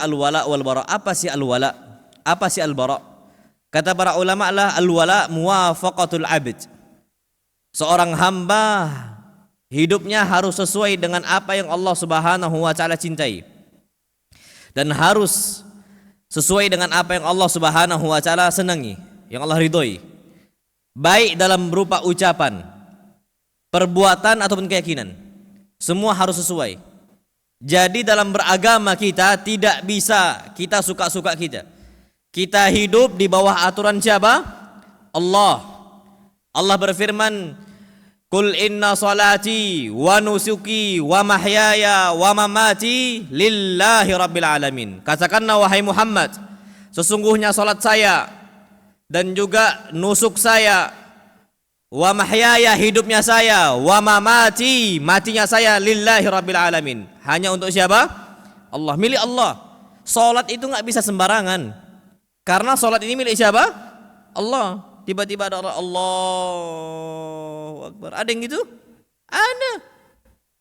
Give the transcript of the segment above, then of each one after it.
al-wala wal bara. Apa sih al-wala? Apa sih al-bara? Kata para ulama lah, al-wala muwafaqatul abd. Seorang hamba hidupnya harus sesuai dengan apa yang Allah Subhanahu wa taala cintai. Dan harus sesuai dengan apa yang Allah Subhanahu wa taala senangi, yang Allah ridhoi. Baik dalam berupa ucapan, perbuatan ataupun keyakinan. Semua harus sesuai. Jadi dalam beragama kita tidak bisa kita suka-suka kita. Kita hidup di bawah aturan siapa? Allah. Allah berfirman, "Qul inna salati wa nusuki wa mahyaya wa mamati lillahi rabbil alamin." Katakanlah wahai Muhammad, sesungguhnya salat saya dan juga nusuk saya, wa mahyaya hidupnya saya, wa mamati matinya saya lillahi rabbil alamin. Hanya untuk siapa? Allah, milik Allah. Salat itu enggak bisa sembarangan. Karena salat ini milik siapa? Allah. Tiba-tiba ada orang Allahu Akbar. Ada yang gitu? Ada.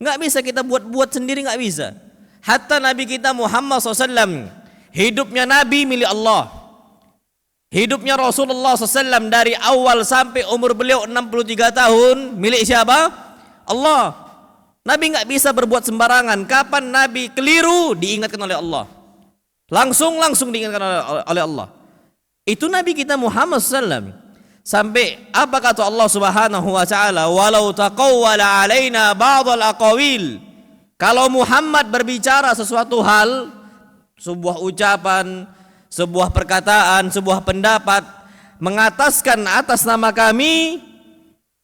Enggak bisa kita buat-buat sendiri, enggak bisa. Hatta Nabi kita Muhammad SAW, hidupnya Nabi milik Allah. Hidupnya Rasulullah SAW dari awal sampai umur beliau 63 tahun milik siapa? Allah. Nabi enggak bisa berbuat sembarangan. Kapan Nabi keliru diingatkan oleh Allah. Langsung diingatkan oleh Allah. Itu Nabi kita Muhammad SAW. Sampai apa kata Allah Subhanahu wa taala, walau taqawwala alaina ba'dal aqawil. Kalau Muhammad berbicara sesuatu hal, sebuah ucapan, sebuah perkataan, sebuah pendapat mengataskan atas nama kami,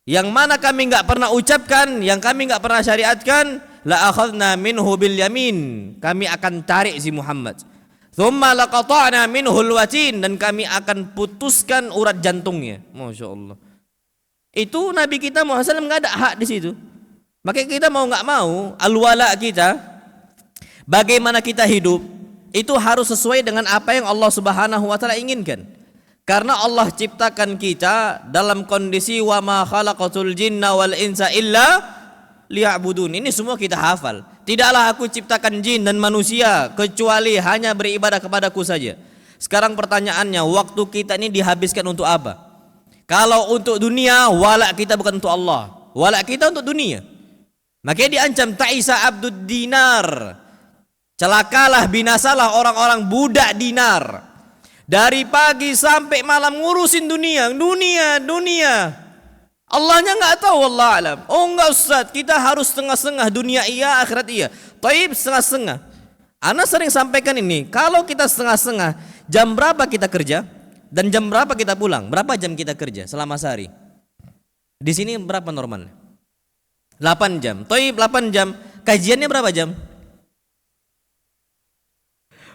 yang mana kami enggak pernah ucapkan, yang kami enggak pernah syariatkan, la akhadna minhu bil yamin. Kami akan tarik si Muhammad. Thumma laqata'na minhul watin, dan kami akan putuskan urat jantungnya. Masya Allah. Itu Nabi kita Muhammad SAW nggak ada hak di situ. Makanya kita mau nggak mau, al-wala kita, bagaimana kita hidup, itu harus sesuai dengan apa yang Allah Subhanahu wa taala inginkan. Karena Allah ciptakan kita dalam kondisi wa ma khalaqatul jinna wal insa illa liya'budun. Ini semua kita hafal. Tidaklah aku ciptakan jin dan manusia kecuali hanya beribadah kepadaku saja. Sekarang pertanyaannya, waktu kita ini dihabiskan untuk apa? Kalau untuk dunia, walak kita bukan untuk Allah. Walak kita untuk dunia. Makanya diancam ta'isa abdud dinar. Celakalah, binasalah orang-orang budak dinar. Dari pagi sampai malam ngurusin dunia. Allahnya enggak tahu, wallah alam. Oh enggak Ustaz, kita harus setengah-setengah, dunia iya, akhirat iya. Taib setengah-setengah. Ana sering sampaikan ini, kalau kita setengah-setengah, jam berapa kita kerja dan jam berapa kita pulang? Berapa jam kita kerja selama sehari? Di sini berapa normal? 8 jam. Taib 8 jam. Kajiannya berapa jam?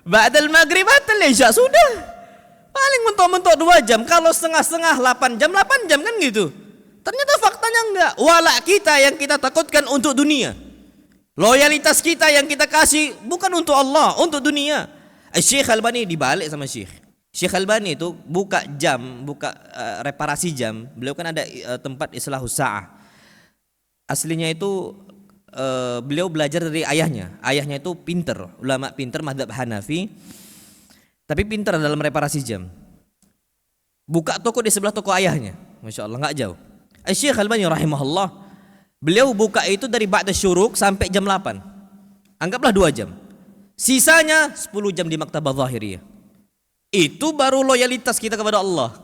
Ba'dal maghrib batal isya sudah. Paling mentok-mentok 2 jam. Kalau setengah-setengah 8 jam kan gitu. Ternyata faktanya enggak. Walak kita yang kita takutkan untuk dunia. Loyalitas kita yang kita kasih bukan untuk Allah, untuk dunia. Syekh Albani dibalik sama Syekh. Syekh Albani itu buka reparasi jam. Beliau kan ada tempat islahus sa'ah. Aslinya itu beliau belajar dari ayahnya. Ayahnya itu pinter, ulama pinter, mazhab Hanafi. Tapi pinter dalam reparasi jam. Buka toko di sebelah toko ayahnya. Masya Allah, enggak jauh. Syekh Albani rahimahullah, beliau buka itu dari ba'da syuruk sampai jam 8. Anggaplah 2 jam. Sisanya 10 jam di maktabah zahiriyah. Itu baru loyalitas kita kepada Allah.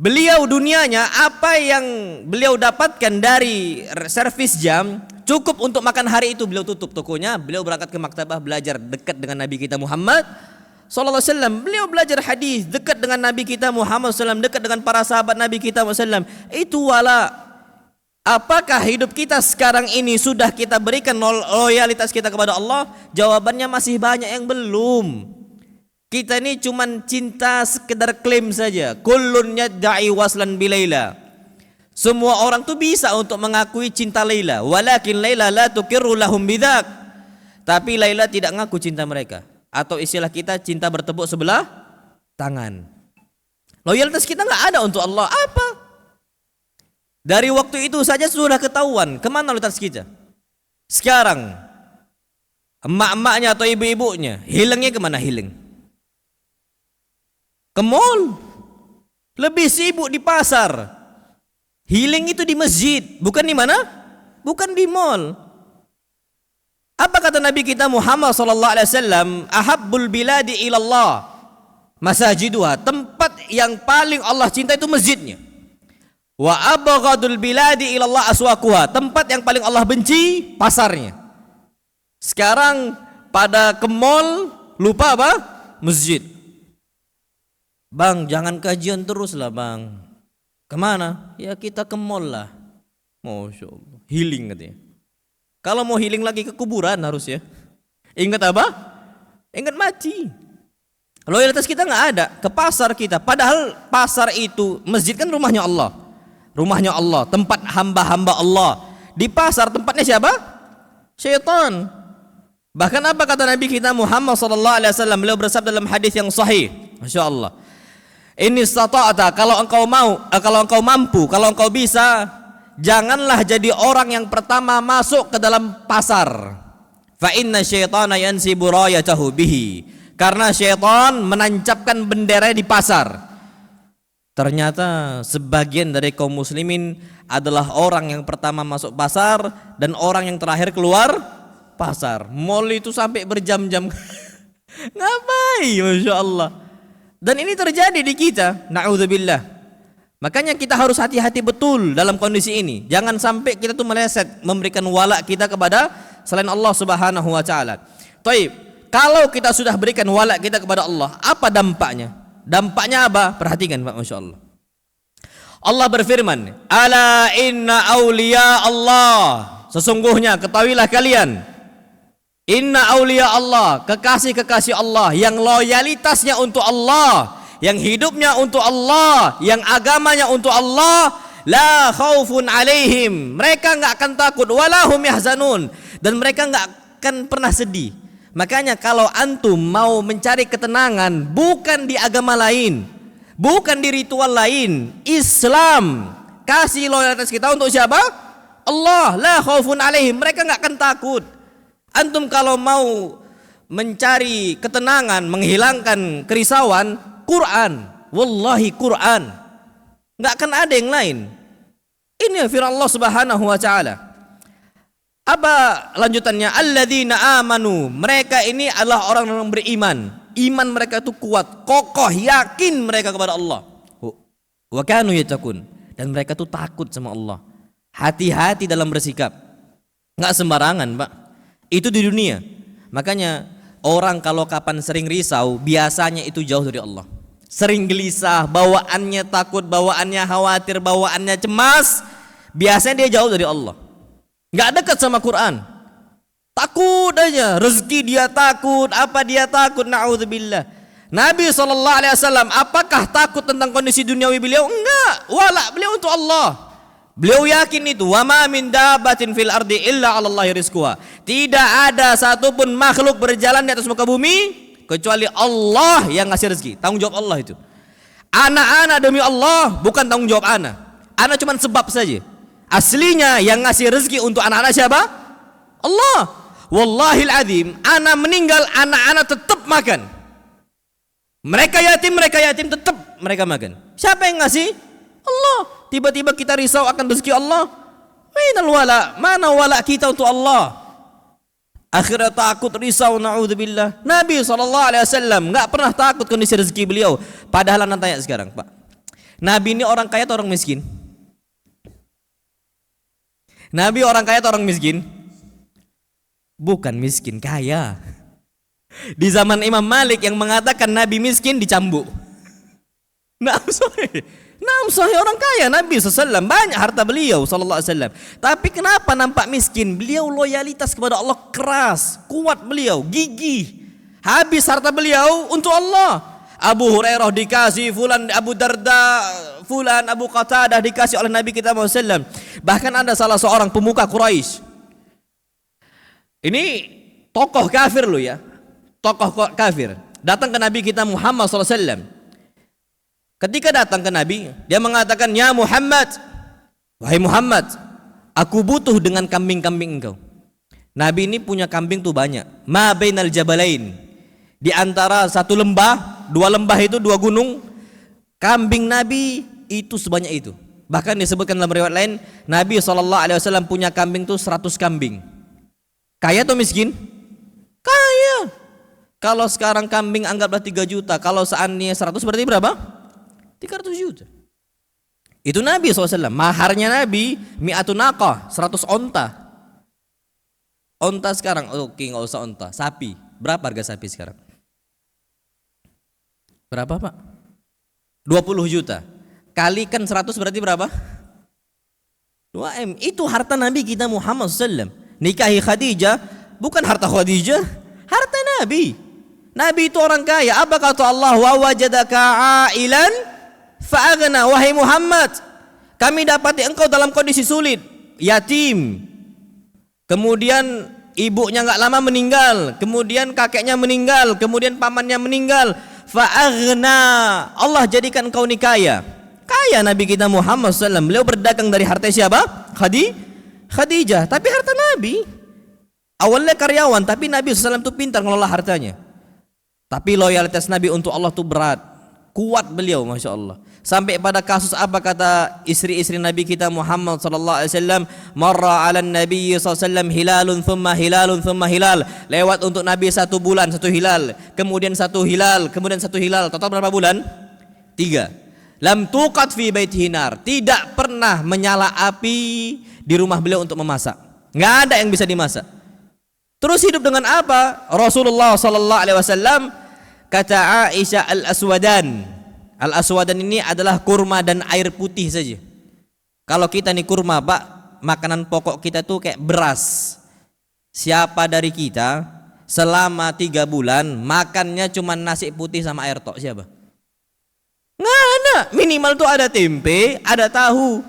Beliau dunianya, apa yang beliau dapatkan dari servis jam, cukup untuk makan hari itu beliau tutup tokonya. Beliau berangkat ke maktabah belajar dekat dengan Nabi kita Muhammad sallallahu alaihi wasallam. Beliau belajar hadis dekat dengan Nabi kita Muhammad sallallahu alaihi wasallam, dekat dengan para sahabat Nabi kita Muhammad sallallahu alaihi wasallam. Itu wala. Apakah hidup kita sekarang ini sudah kita berikan loyalitas kita kepada Allah? Jawabannya masih banyak yang belum. Kita ini cuman cinta sekedar klaim saja. Kullun yadda'i waslan bilaila. Semua orang tuh bisa untuk mengakui cinta Laila, walakin Laila la tuqirru lahum bidzak. Tapi Laila tidak ngaku cinta mereka. Atau istilah kita, cinta bertepuk sebelah tangan. Loyalitas kita nggak ada untuk Allah. Apa? Dari waktu itu saja sudah ketahuan kemana loyalitas kita. Sekarang emak-emaknya atau ibu-ibunya, hilangnya kemana hilang? Ke mall. Lebih sibuk di pasar. Healing itu di masjid, bukan di mana? Bukan di mall. Apa kata Nabi kita Muhammad sallallahu alaihi wasallam? Ahabbul biladi ilallah masajiduha. Tempat yang paling Allah cinta itu masjidnya. Wa abghadul biladi ilallah aswaquha. Tempat yang paling Allah benci pasarnya. Sekarang pada ke mall lupa apa? Masjid. Bang, jangan kajian terus lah bang. Kemana? Ya kita ke mall lah. Masya Allah. Healing katanya. Kalau mau healing lagi ke kuburan harus ya. Ingat apa? Ingat mati. Loyalitas kita nggak ada. Ke pasar kita. Padahal pasar itu, masjid kan rumahnya Allah. Rumahnya Allah. Tempat hamba-hamba Allah. Di pasar tempatnya siapa? Syaitan. Bahkan apa kata Nabi kita Muhammad SAW? Beliau bersabda dalam hadis yang sahih. Masya Allah. Ini stata'ata, kalau engkau mau, kalau engkau mampu, kalau engkau bisa, janganlah jadi orang yang pertama masuk ke dalam pasar. Fa inna syaitana yansibu rayatahu bihi. Karena syaitan menancapkan bendera di pasar. Ternyata sebagian dari kaum muslimin adalah orang yang pertama masuk pasar dan orang yang terakhir keluar pasar. Mall itu sampai berjam-jam. Ngapain? Masya Allah. Dan ini terjadi di kita, na'udzubillah. Makanya kita harus hati-hati betul dalam kondisi ini. Jangan sampai kita tuh meleset memberikan wala kita kepada selain Allah Subhanahu wa taala. Taib, kalau kita sudah berikan wala kita kepada Allah, apa dampaknya? Dampaknya apa? Perhatikan Pak, Masya Allah. Allah berfirman, "Ala inna awliya Allah." Sesungguhnya ketahuilah kalian, inna awliya Allah, kekasih-kekasih Allah yang loyalitasnya untuk Allah, yang hidupnya untuk Allah, yang agamanya untuk Allah, la khaufun alaihim, mereka enggak akan takut, walahum yahzanun, dan mereka enggak akan pernah sedih. Makanya kalau antum mau mencari ketenangan bukan di agama lain, bukan di ritual lain, Islam kasih loyalitas kita untuk siapa? Allah, la khaufun alaihim, mereka enggak akan takut. Antum kalau mau mencari ketenangan, menghilangkan kerisauan, Quran, wallahi Quran. Enggak akan ada yang lain. Ini firman Allah Subhanahu wa taala. Apa lanjutannya? Alladzina amanu. Mereka ini adalah orang yang beriman. Iman mereka itu kuat, kokoh, yakin mereka kepada Allah. Wa kanu yattaqun. Dan mereka itu takut sama Allah. Hati-hati dalam bersikap. Enggak sembarangan, Pak. Itu di dunia. Makanya orang kalau kapan sering risau, biasanya itu jauh dari Allah. Sering gelisah, bawaannya takut, bawaannya khawatir, bawaannya cemas, biasanya dia jauh dari Allah. Enggak dekat sama Quran. Takut aja, rezeki dia takut, apa dia takut, na'udzubillah. Nabi SAW apakah takut tentang kondisi duniawi beliau? Enggak, wala beliau untuk Allah. Beliau yakin itu, wa ma min dabbatin fil ardi illa 'alallahi rizquha. Tidak ada satupun makhluk berjalan di atas muka bumi kecuali Allah yang ngasih rezeki. Tanggung jawab Allah itu. Anak-anak demi Allah bukan tanggung jawab anak. Anak cuma sebab saja. Aslinya yang ngasih rezeki untuk anak-anak siapa? Allah. Wallahil azim, anak meninggal, anak-anak tetap makan. Mereka yatim tetap mereka makan. Siapa yang ngasih? Allah. Tiba-tiba kita risau akan rezeki Allah. Mainal wala, mana wala kita untuk Allah? Akhirnya takut, risau, na'udzubillah. Nabi SAW nggak pernah takut kondisi rezeki beliau. Padahal anak tanya sekarang, Pak, Nabi ini orang kaya atau orang miskin? Nabi orang kaya atau orang miskin? Bukan miskin, kaya. Di zaman Imam Malik yang mengatakan Nabi miskin dicambuk. Nah, orang kaya Nabi SAW, banyak harta beliau SAW. Tapi kenapa nampak miskin? Beliau loyalitas kepada Allah keras, kuat beliau, gigih. Habis harta beliau untuk Allah. Abu Hurairah dikasih, fulan Abu Darda, fulan Abu Qatadah dikasih oleh Nabi kita SAW. Bahkan ada salah seorang pemuka Quraisy. Ini tokoh kafir loh ya, tokoh kafir. Datang ke Nabi kita Muhammad SAW. Ketika datang ke Nabi, dia mengatakan, "Ya Muhammad, wahai Muhammad, aku butuh dengan kambing-kambing engkau." Nabi ini punya kambing tuh banyak. Ma bainal jabalain. Di antara satu lembah, dua lembah itu dua gunung, kambing Nabi itu sebanyak itu. Bahkan disebutkan dalam riwayat lain, Nabi SAW punya kambing tuh 100 kambing. Kaya atau miskin? Kaya. Kalau sekarang kambing anggaplah 3 juta, kalau seandainya 100 berarti berapa? 300 juta. Itu Nabi SAW. Maharnya Nabi mi'atun naqah, 100 onta. Onta sekarang, oke nggak usah onta, sapi. Berapa harga sapi sekarang? Berapa Pak? 20 juta. Kalikan 100 berarti berapa? 2M. Itu harta Nabi kita Muhammad SAW. Nikahi Khadijah bukan harta Khadijah, harta Nabi. Nabi itu orang kaya. Apa kata Allah? Wa wajadaka ailan fa'aghna. Wahai Muhammad, kami dapati engkau dalam kondisi sulit, yatim. Kemudian ibunya nggak lama meninggal, kemudian kakeknya meninggal, kemudian pamannya meninggal. Fa'aghna. Allah jadikan engkau ni kaya. Kaya Nabi kita Muhammad SAW. Beliau berdagang dari harta siapa? Khadijah. Tapi harta Nabi. Awalnya karyawan, tapi Nabi SAW itu pintar ngelola hartanya. Tapi loyalitas Nabi untuk Allah itu berat. Kuat beliau, Masya Allah. Sampai pada kasus apa kata istri-istri Nabi kita Muhammad SAW, marra ala Nabi SAW hilalun thumma hilalun thumma hilal. Lewat untuk Nabi 1 bulan 1 hilal, kemudian 1 hilal, kemudian 1 hilal. Total berapa bulan? 3. Lam tuqat fi baitihi nar. Tidak pernah menyala api di rumah beliau untuk memasak. Nggak ada yang bisa dimasak. Terus hidup dengan apa? Rasulullah SAW kata Aisyah al-aswadan. Al-aswadan ini adalah kurma dan air putih saja. Kalau kita nih kurma, Pak, makanan pokok kita tuh kayak beras. Siapa dari kita selama 3 bulan makannya cuma nasi putih sama air tok? Siapa? Nggak ada. Minimal tuh ada tempe, ada tahu.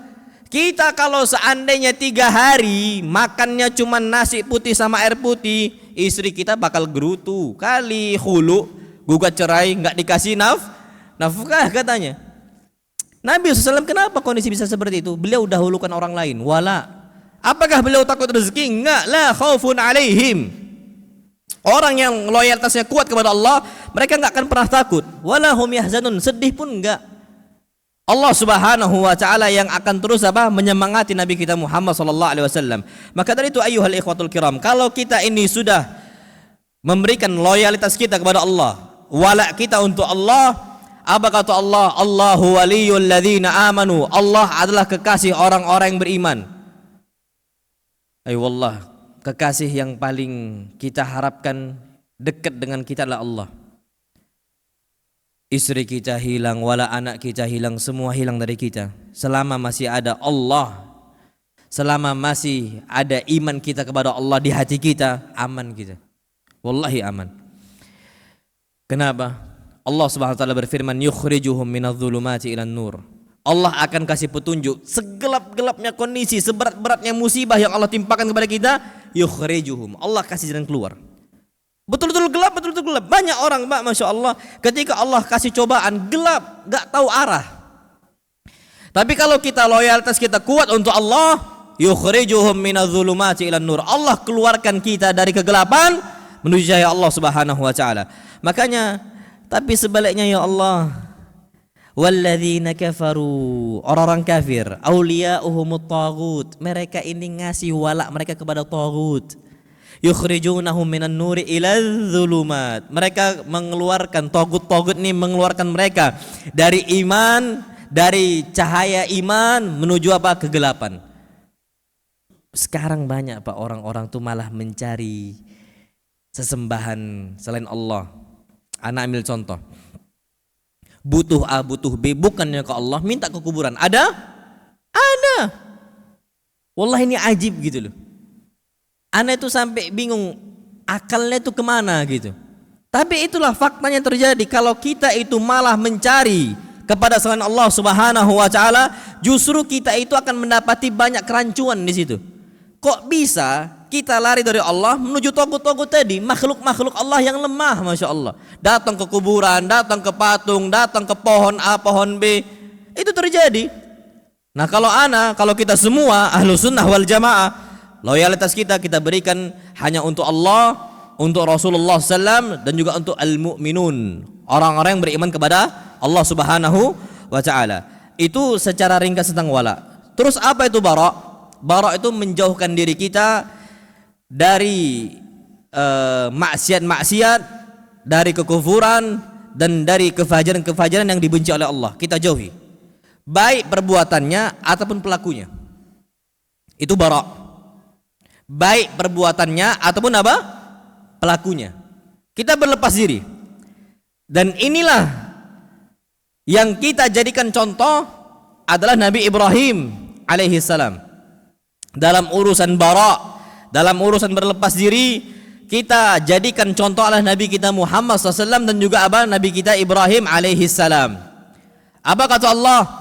Kita kalau seandainya 3 hari makannya cuma nasi putih sama air putih, istri kita bakal gerutu. Kali khulu, gugat cerai, nggak dikasih nafkah katanya. Nabi SAW kenapa kondisi bisa seperti itu? Beliau dahulukan orang lain. Wala. Apakah beliau takut rezeki? Enggak. La khaufun alaihim. Orang yang loyalitasnya kuat kepada Allah, mereka enggak akan pernah takut. Wala hum yahzanun. Sedih pun enggak. Allah Subhanahu wa taala yang akan terus menyemangati Nabi kita Muhammad SAW. Maka dari itu ayyuhal ikhwatul kiram, kalau kita ini sudah memberikan loyalitas kita kepada Allah, wala kita untuk Allah, apa kata Allah? Allahu waliyul ladzina amanu. Allah adalah kekasih orang-orang yang beriman. Ay wallah, kekasih yang paling kita harapkan dekat dengan kita adalah Allah. Istri kita hilang, wala anak kita hilang, semua hilang dari kita. Selama masih ada Allah, selama masih ada iman kita kepada Allah di hati kita, aman kita. Wallahi aman. Kenapa? Allah Subhanahu wa taala berfirman, yukhrijuhum minadh-dhulumati ilan nur. Allah akan kasih petunjuk segelap-gelapnya kondisi, seberat-beratnya musibah yang Allah timpakan kepada kita, yukhrijuhum. Allah kasih jalan keluar. Betul-betul gelap, betul-betul gelap. Banyak orang, Pak, Masya Allah, ketika Allah kasih cobaan gelap, gak tahu arah. Tapi kalau kita loyalitas kita kuat untuk Allah, yukhrijuhum minadh-dhulumati ilan nur. Allah keluarkan kita dari kegelapan menuju cahaya Allah Subhanahu wa taala. Makanya, tapi sebaliknya ya Allah, walladzina kafaru, orang-orang kafir, auliya'uhumut taghut, mereka ini ngasih wala mereka kepada taghut. Yukhrijunahum minan nuri ilal dhulumat. Mereka mengeluarkan taghut-taghut ini mengeluarkan mereka dari iman, dari cahaya iman menuju apa? Kegelapan. Sekarang banyak Pak orang-orang tuh malah mencari sesembahan selain Allah. Anak ambil contoh. Butuh A, butuh B, bukannya ke Allah, minta ke kuburan. Ada? Ada. Wallah ini ajib gitu loh. Ana itu sampai bingung akalnya itu kemana gitu. Tapi itulah faktanya terjadi. Kalau kita itu malah mencari kepada selain Allah Subhanahu wa taala, justru kita itu akan mendapati banyak kerancuan di situ. Kok bisa kita lari dari Allah menuju togut-togut tadi, makhluk-makhluk Allah yang lemah, Masya Allah. Datang ke kuburan, datang ke patung, datang ke pohon A, pohon B. Itu terjadi. Nah kalau kita semua ahlu sunnah wal jamaah Loyalitas kita berikan hanya untuk Allah, untuk Rasulullah SAW, dan juga untuk al-mu'minun, orang-orang yang beriman kepada Allah Subhanahu wa Ta'ala. Itu secara ringkas tentang wala. Terus apa itu bara'? Bara' itu menjauhkan diri kita dari maksiat-maksiat, dari kekufuran, dan dari kefajaran-kefajaran yang dibenci oleh Allah. Kita jauhi, baik perbuatannya ataupun pelakunya. Itu bara'. Baik perbuatannya ataupun apa? Pelakunya. Kita berlepas diri. Dan inilah yang kita jadikan contoh adalah Nabi Ibrahim alaihi salam. Dalam urusan bara', dalam urusan berlepas diri, kita jadikan contoh adalah Nabi kita Muhammad SAW dan juga apa? Nabi kita Ibrahim alaihi salam. Apa kata Allah?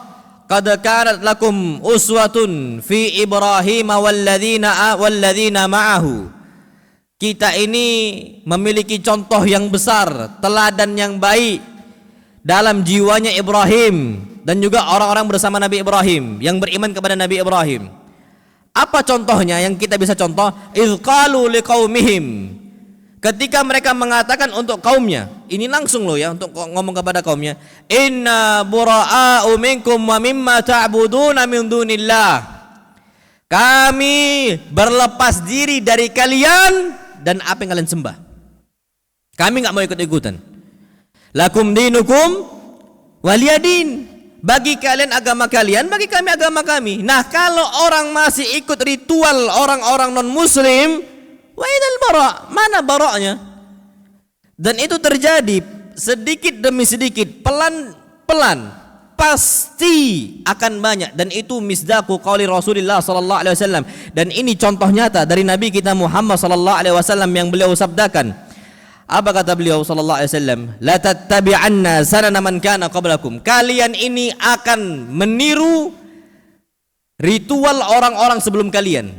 Qad kanat lakum uswatun fi Ibrahim walladzina ma'ahu. Kita ini memiliki contoh yang besar, teladan yang baik dalam jiwanya Ibrahim dan juga orang-orang bersama Nabi Ibrahim yang beriman kepada Nabi Ibrahim. Apa contohnya yang kita bisa contoh? Idz qalu liqaumihim, ketika mereka mengatakan untuk kaumnya, ini langsung loh ya, untuk ngomong kepada kaumnya, inna bura'a'u minkum wa mimma ta'buduna min dunillah, kami berlepas diri dari kalian dan apa yang kalian sembah. Kami nggak mau ikut-ikutan. Lakum dinukum waliyadin, bagi kalian agama kalian, bagi kami agama kami. Nah, kalau orang masih ikut ritual orang-orang non muslim, wa idal bara', mana bara'nya? Dan itu terjadi sedikit demi sedikit, pelan-pelan, pasti akan banyak. Dan itu misdaqu qauli Rasulullah sallallahu alaihi wasallam. Dan ini contoh nyata dari Nabi kita Muhammad sallallahu alaihi wasallam yang beliau sabdakan. Apa kata beliau sallallahu alaihi wasallam? La tattabi'anna sanana man kana qablakum. Kalian ini akan meniru ritual orang-orang sebelum kalian.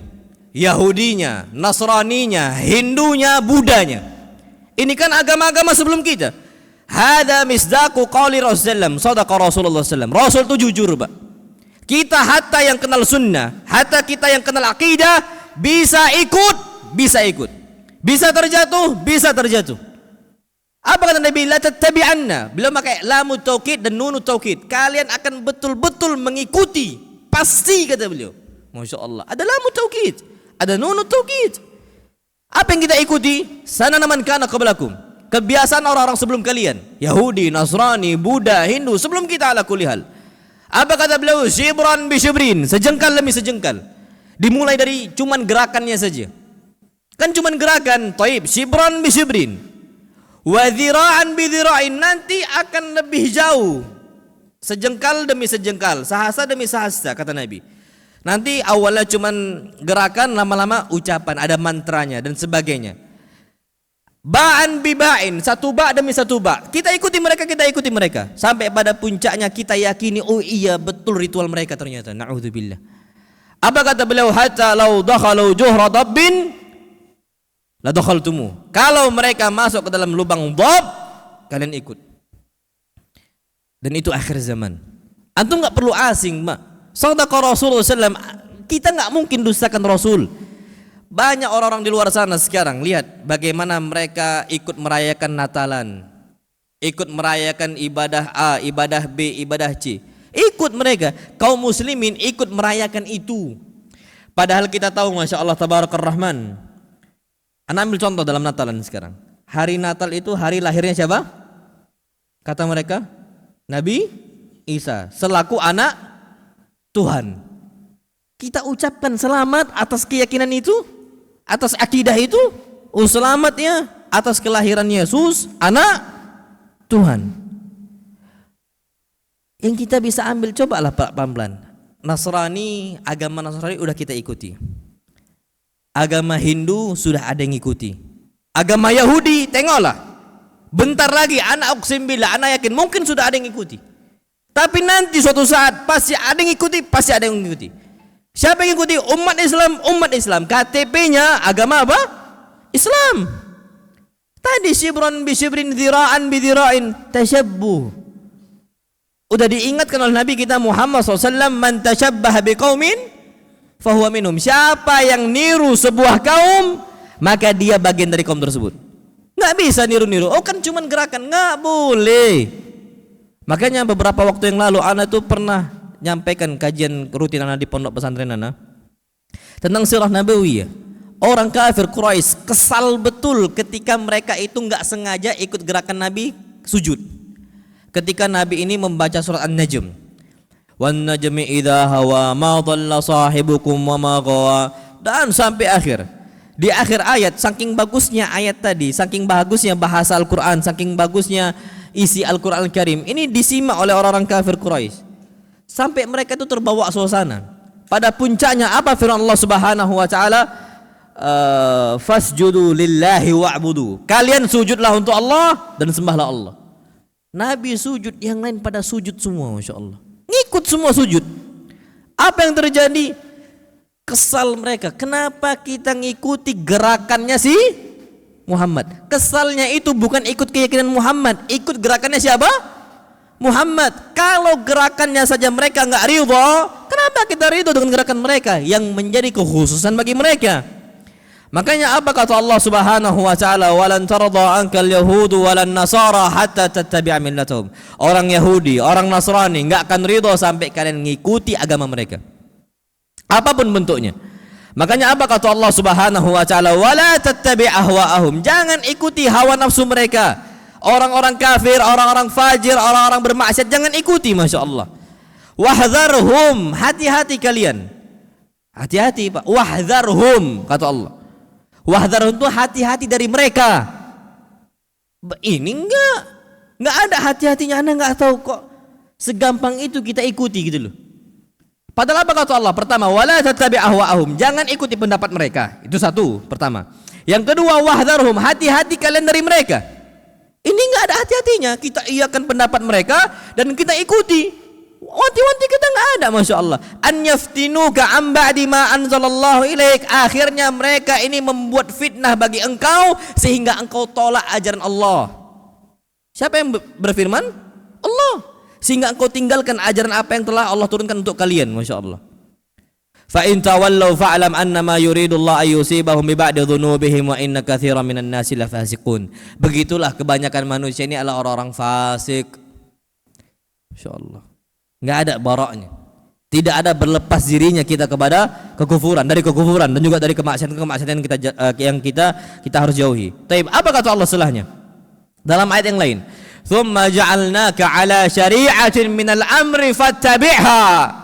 Yahudinya, Nasraninya, Hindunya, Budanya. Ini kan agama-agama sebelum kita. Hada misdaqu qauli Rasulullah, sadaqa Rasulullah sallallahu alaihi wasallam. Rasul itu jujur, Pak. Kita hatta yang kenal sunnah, hatta kita yang kenal akidah bisa ikut, bisa ikut. Bisa terjatuh, bisa terjatuh. Apa kata Nabi? La tattabi'anna. Beliau pakai lamu taukid dan nunu taukid. Kalian akan betul-betul mengikuti, pasti kata beliau. Masya Allah. Ada lamu taukid, ada nunu taukid. Apa yang kita ikuti? Sanana man kana qablakum. Kebiasaan orang-orang sebelum kalian. Yahudi, Nasrani, Buddha, Hindu sebelum kita ala kulli hal. Apa kata beliau? Shibran bi shibrin, sejengkal demi sejengkal. Dimulai dari cuman gerakannya saja. Kan cuman gerakan, taib, shibran bi shibrin, wa dhira'an bi dhira'in, nanti akan lebih jauh, sejengkal demi sejengkal, sahasa demi sahasa kata Nabi. Nanti awalnya cuman gerakan, lama-lama ucapan, ada mantranya dan sebagainya. Ba'an bi ba'in, satu ba' demi satu ba'. Kita ikuti mereka, sampai pada puncaknya kita yakini, oh iya betul ritual mereka ternyata. Na'udzubillah. Apa kata beliau? Hatta law dakhalu juhra dabbin la dakhaltumu. Kalau mereka masuk ke dalam lubang dhab, kalian ikut. Dan itu akhir zaman. Antum enggak perlu asing, Mak. Sadaqa Rasulullah SAW. Kita enggak mungkin dustakan Rasul. Banyak orang-orang di luar sana sekarang, lihat bagaimana mereka ikut merayakan Natalan, ikut merayakan ibadah A, ibadah B, ibadah C. Ikut mereka, kaum muslimin ikut merayakan itu. Padahal kita tahu, Masya Allah Tabarakar Rahman. Anda ambil contoh dalam Natalan sekarang. Hari Natal itu hari lahirnya siapa? Kata mereka, Nabi Isa selaku anak Tuhan. Kita ucapkan selamat atas keyakinan itu, atas akidah itu. Oh, selamat ya atas kelahiran Yesus, anak Tuhan. Yang kita bisa ambil, cobalah pelan-pelan. Nasrani, agama Nasrani udah kita ikuti. Agama Hindu sudah ada yang ikuti. Agama Yahudi, tengoklah. Bentar lagi, anak uksim billah, anak yakin mungkin sudah ada yang ikuti. Tapi nanti suatu saat pasti ada yang ikuti, pasti ada yang ikuti. Siapa yang ikuti? Umat Islam, umat Islam. KTP-nya agama apa? Islam. Tadi shibran bi shibrin, dhira'an bi dhira'in, tashabbuh. Udah diingatkan oleh Nabi kita Muhammad SAW, man tashabbaha biqaumin fahuwa minhum. Siapa yang niru sebuah kaum, maka dia bagian dari kaum tersebut. Nggak bisa niru-niru. Oh kan cuman gerakan, nggak boleh. Makanya beberapa waktu yang lalu ana tuh pernah nyampaikan kajian rutin ana di pondok pesantren ana tentang sirah nabawiyah. Orang kafir Quraisy kesal betul ketika mereka itu nggak sengaja ikut gerakan Nabi sujud. Ketika Nabi ini membaca surat An-Najm, wan najmi idza hawa ma dhalla sahibukum wa ma ghawa, dan sampai akhir. Di akhir ayat, saking bagusnya ayat tadi, saking bagusnya bahasa Al-Qur'an, saking bagusnya isi Al-Qur'an Al-Karim, ini disimak oleh orang-orang kafir Quraisy. Sampai mereka itu terbawa suasana. Pada puncaknya apa firman Allah Subhanahu wa taala? Fasjudu lillahi wa'budu. Kalian sujudlah untuk Allah dan sembahlah Allah. Nabi sujud, yang lain pada sujud semua, Masya Allah. Ngikut semua sujud. Apa yang terjadi? Kesal mereka. Kenapa kita ngikuti gerakannya si Muhammad? Kesalnya itu bukan ikut keyakinan Muhammad, ikut gerakannya siapa? Muhammad. Kalau gerakannya saja mereka nggak ridho, kenapa kita ridho dengan gerakan mereka yang menjadi kekhususan bagi mereka? Makanya apa kata Allah Subhanahu wa taala, walan tarda ankal yahudu walan nasara hatta tattabi'a millatahum. Orang Yahudi, orang Nasrani enggak akan ridho sampai kalian mengikuti agama mereka, apapun bentuknya. Makanya apa kata Allah Subhanahu wa taala, wala tattabi' ahwa'ahum. Jangan ikuti hawa nafsu mereka. Orang-orang kafir, orang-orang fajir, orang-orang bermaksiat jangan ikuti, Masya Allah. Wahdharhum, hati-hati kalian. Hati-hati Pak, wahdharhum kata Allah. Wahdharhum itu hati-hati dari mereka. Ini enggak ada hati-hatinya, Anda enggak tahu kok. Segampang itu kita ikuti gitu loh. Padahal apa kata Allah? Pertama, wala tattabi' ahwa'ahum. Jangan ikuti pendapat mereka. Itu satu, pertama. Yang kedua, wahdharhum, hati-hati kalian dari mereka. Ini enggak ada hati-hatinya. Kita iakan pendapat mereka dan kita ikuti. Wanti-wanti kita nggak ada, Masya Allah. An yaftinuka am ba'di ma anzalallahu ilaik. Akhirnya mereka ini membuat fitnah bagi engkau sehingga engkau tolak ajaran Allah. Siapa yang berfirman? Allah. Sehingga engkau tinggalkan ajaran apa yang telah Allah turunkan untuk kalian, Masya Allah. Fa in tawallau fa'lam annama yuridullah ayyusibahum bi ba'di dhunubihim wa inna katsiran minan nasi lafasiqun. Begitulah kebanyakan manusia ini adalah orang-orang fasik. Masya Allah. Nggak ada baraknya, tidak ada berlepas dirinya kita kepada kekufuran, dari kekufuran dan juga dari kemaksiatan yang kita harus jauhi. Taib, apa kata Allah setelahnya dalam ayat yang lain? Tsumma ja'alnaka 'ala syari'atin minal amri fattabi'ha.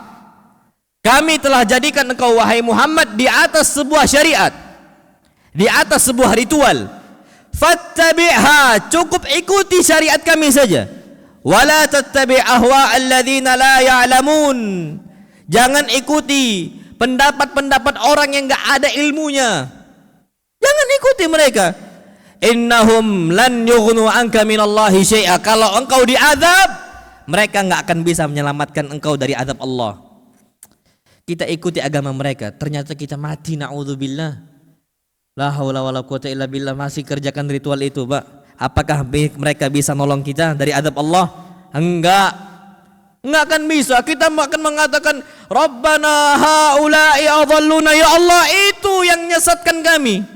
Kami telah jadikan engkau wahai Muhammad di atas sebuah syariat, di atas sebuah ritual. Fattabi'ha, cukup ikuti syariat kami saja. Wala tattabi' ahwa alladzina la ya'lamun. Jangan ikuti pendapat-pendapat orang yang enggak ada ilmunya. Jangan ikuti mereka. Innahum lan yughnu anka minallahi syai'a. Kalau engkau diazab, mereka enggak akan bisa menyelamatkan engkau dari azab Allah. Kita ikuti agama mereka, ternyata kita mati, naudzubillah. La haula wala quwata illa billah, masih kerjakan ritual itu, Pak. Apakah mereka bisa nolong kita dari azab Allah? Enggak akan bisa. Kita akan mengatakan Rabbana haula'i adalluna, ya Allah itu yang menyesatkan kami.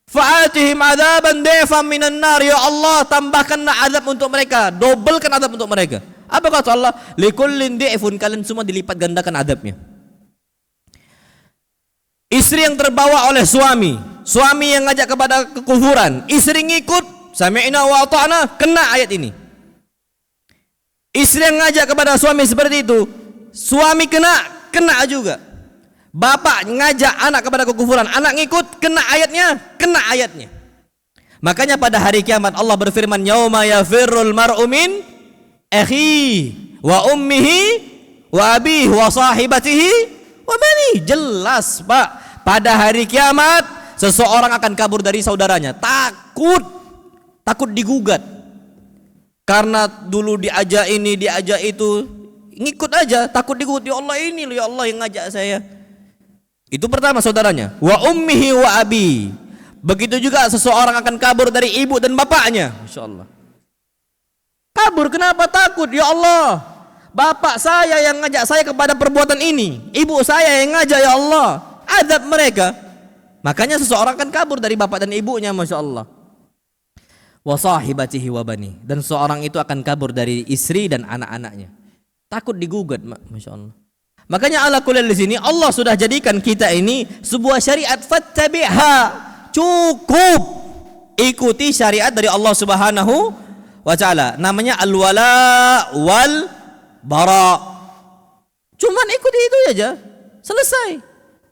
Fa'atihim adzaban da'fan minan nar, ya Allah tambahkanlah azab untuk mereka, dobelkan azab untuk mereka. Apa kata Allah? Likullin di'fun, kalian semua dilipat gandakan azabnya. Istri yang terbawa oleh suami yang ngajak kepada kekufuran, istri ngikut, sami'na wa ata'na, kena ayat ini. Istri yang ngajak kepada suami seperti itu, suami kena juga. Bapak ngajak anak kepada kekufuran, anak ngikut, kena ayatnya. Makanya pada hari kiamat Allah berfirman, yauma yafirrul mar'u min akhihi wa ummihi wa abihi wa sahibatihi wa bani. Jelas, Pak, pada hari kiamat seseorang akan kabur dari saudaranya, takut digugat karena dulu diajak ini diajak itu, ngikut aja, takut digugat. Ya Allah, ini loh, ya Allah yang ngajak saya. Itu pertama saudaranya. Wa ummihi wa abi. Begitu juga seseorang akan kabur dari ibu dan bapaknya. Masya Allah. Kabur kenapa? Takut. Ya Allah, Bapak saya yang ngajak saya kepada perbuatan ini, ibu saya yang ngajak, ya Allah, azab mereka. Makanya seseorang kan kabur dari bapak dan ibunya, Masya Allah. Wa sahibatihi wa bani, dan seorang itu akan kabur dari istri dan anak-anaknya. Takut digugat, Masya Allah. Makanya ala kulli di sini Allah sudah jadikan kita ini sebuah syariat, fattabi'ha. Cukup ikuti syariat dari Allah Subhanahu wa ta'ala. Namanya al-wala wal bara. Cuman ikuti itu aja, selesai.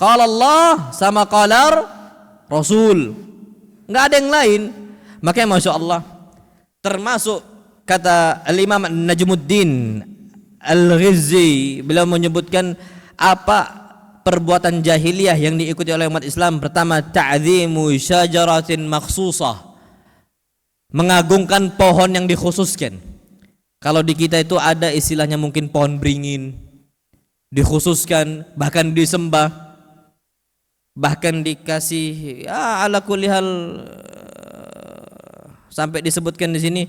Qala Allah sama qala Rasul, nggak ada yang lain. Makanya Masya Allah, termasuk kata Al-Imam Najmuddin Al-Ghizzi, beliau menyebutkan apa perbuatan jahiliyah yang diikuti oleh umat Islam. Pertama, ta'zimu syajaratin makhsusah, mengagungkan pohon yang dikhususkan. Kalau di kita itu ada istilahnya mungkin pohon beringin, dikhususkan, bahkan disembah, bahkan dikasih ala kulli hal, sampai disebutkan di sini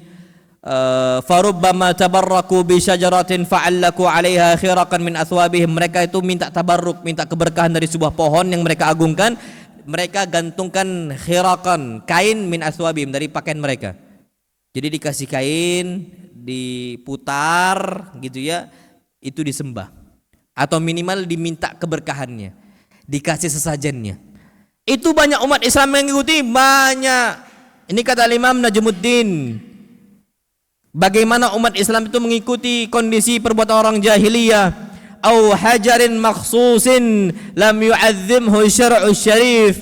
farubbama tabarraku bi syajaratin fa'allaku 'alaiha khiraqan min athwabihim. Mereka itu minta tabarruk, minta keberkahan dari sebuah pohon yang mereka agungkan, mereka gantungkan khiraqan, kain, min athwabihim, dari pakaian mereka. Jadi dikasih kain, diputar gitu ya, itu disembah, atau minimal diminta keberkahannya, dikasih sesajennya. Itu banyak umat Islam yang mengikuti, banyak. Ini kata Imam Najmuddin, bagaimana umat Islam itu mengikuti kondisi perbuatan orang jahiliyah. Au hajarin makhsusin lam yu'azzimhu syar'u syarif.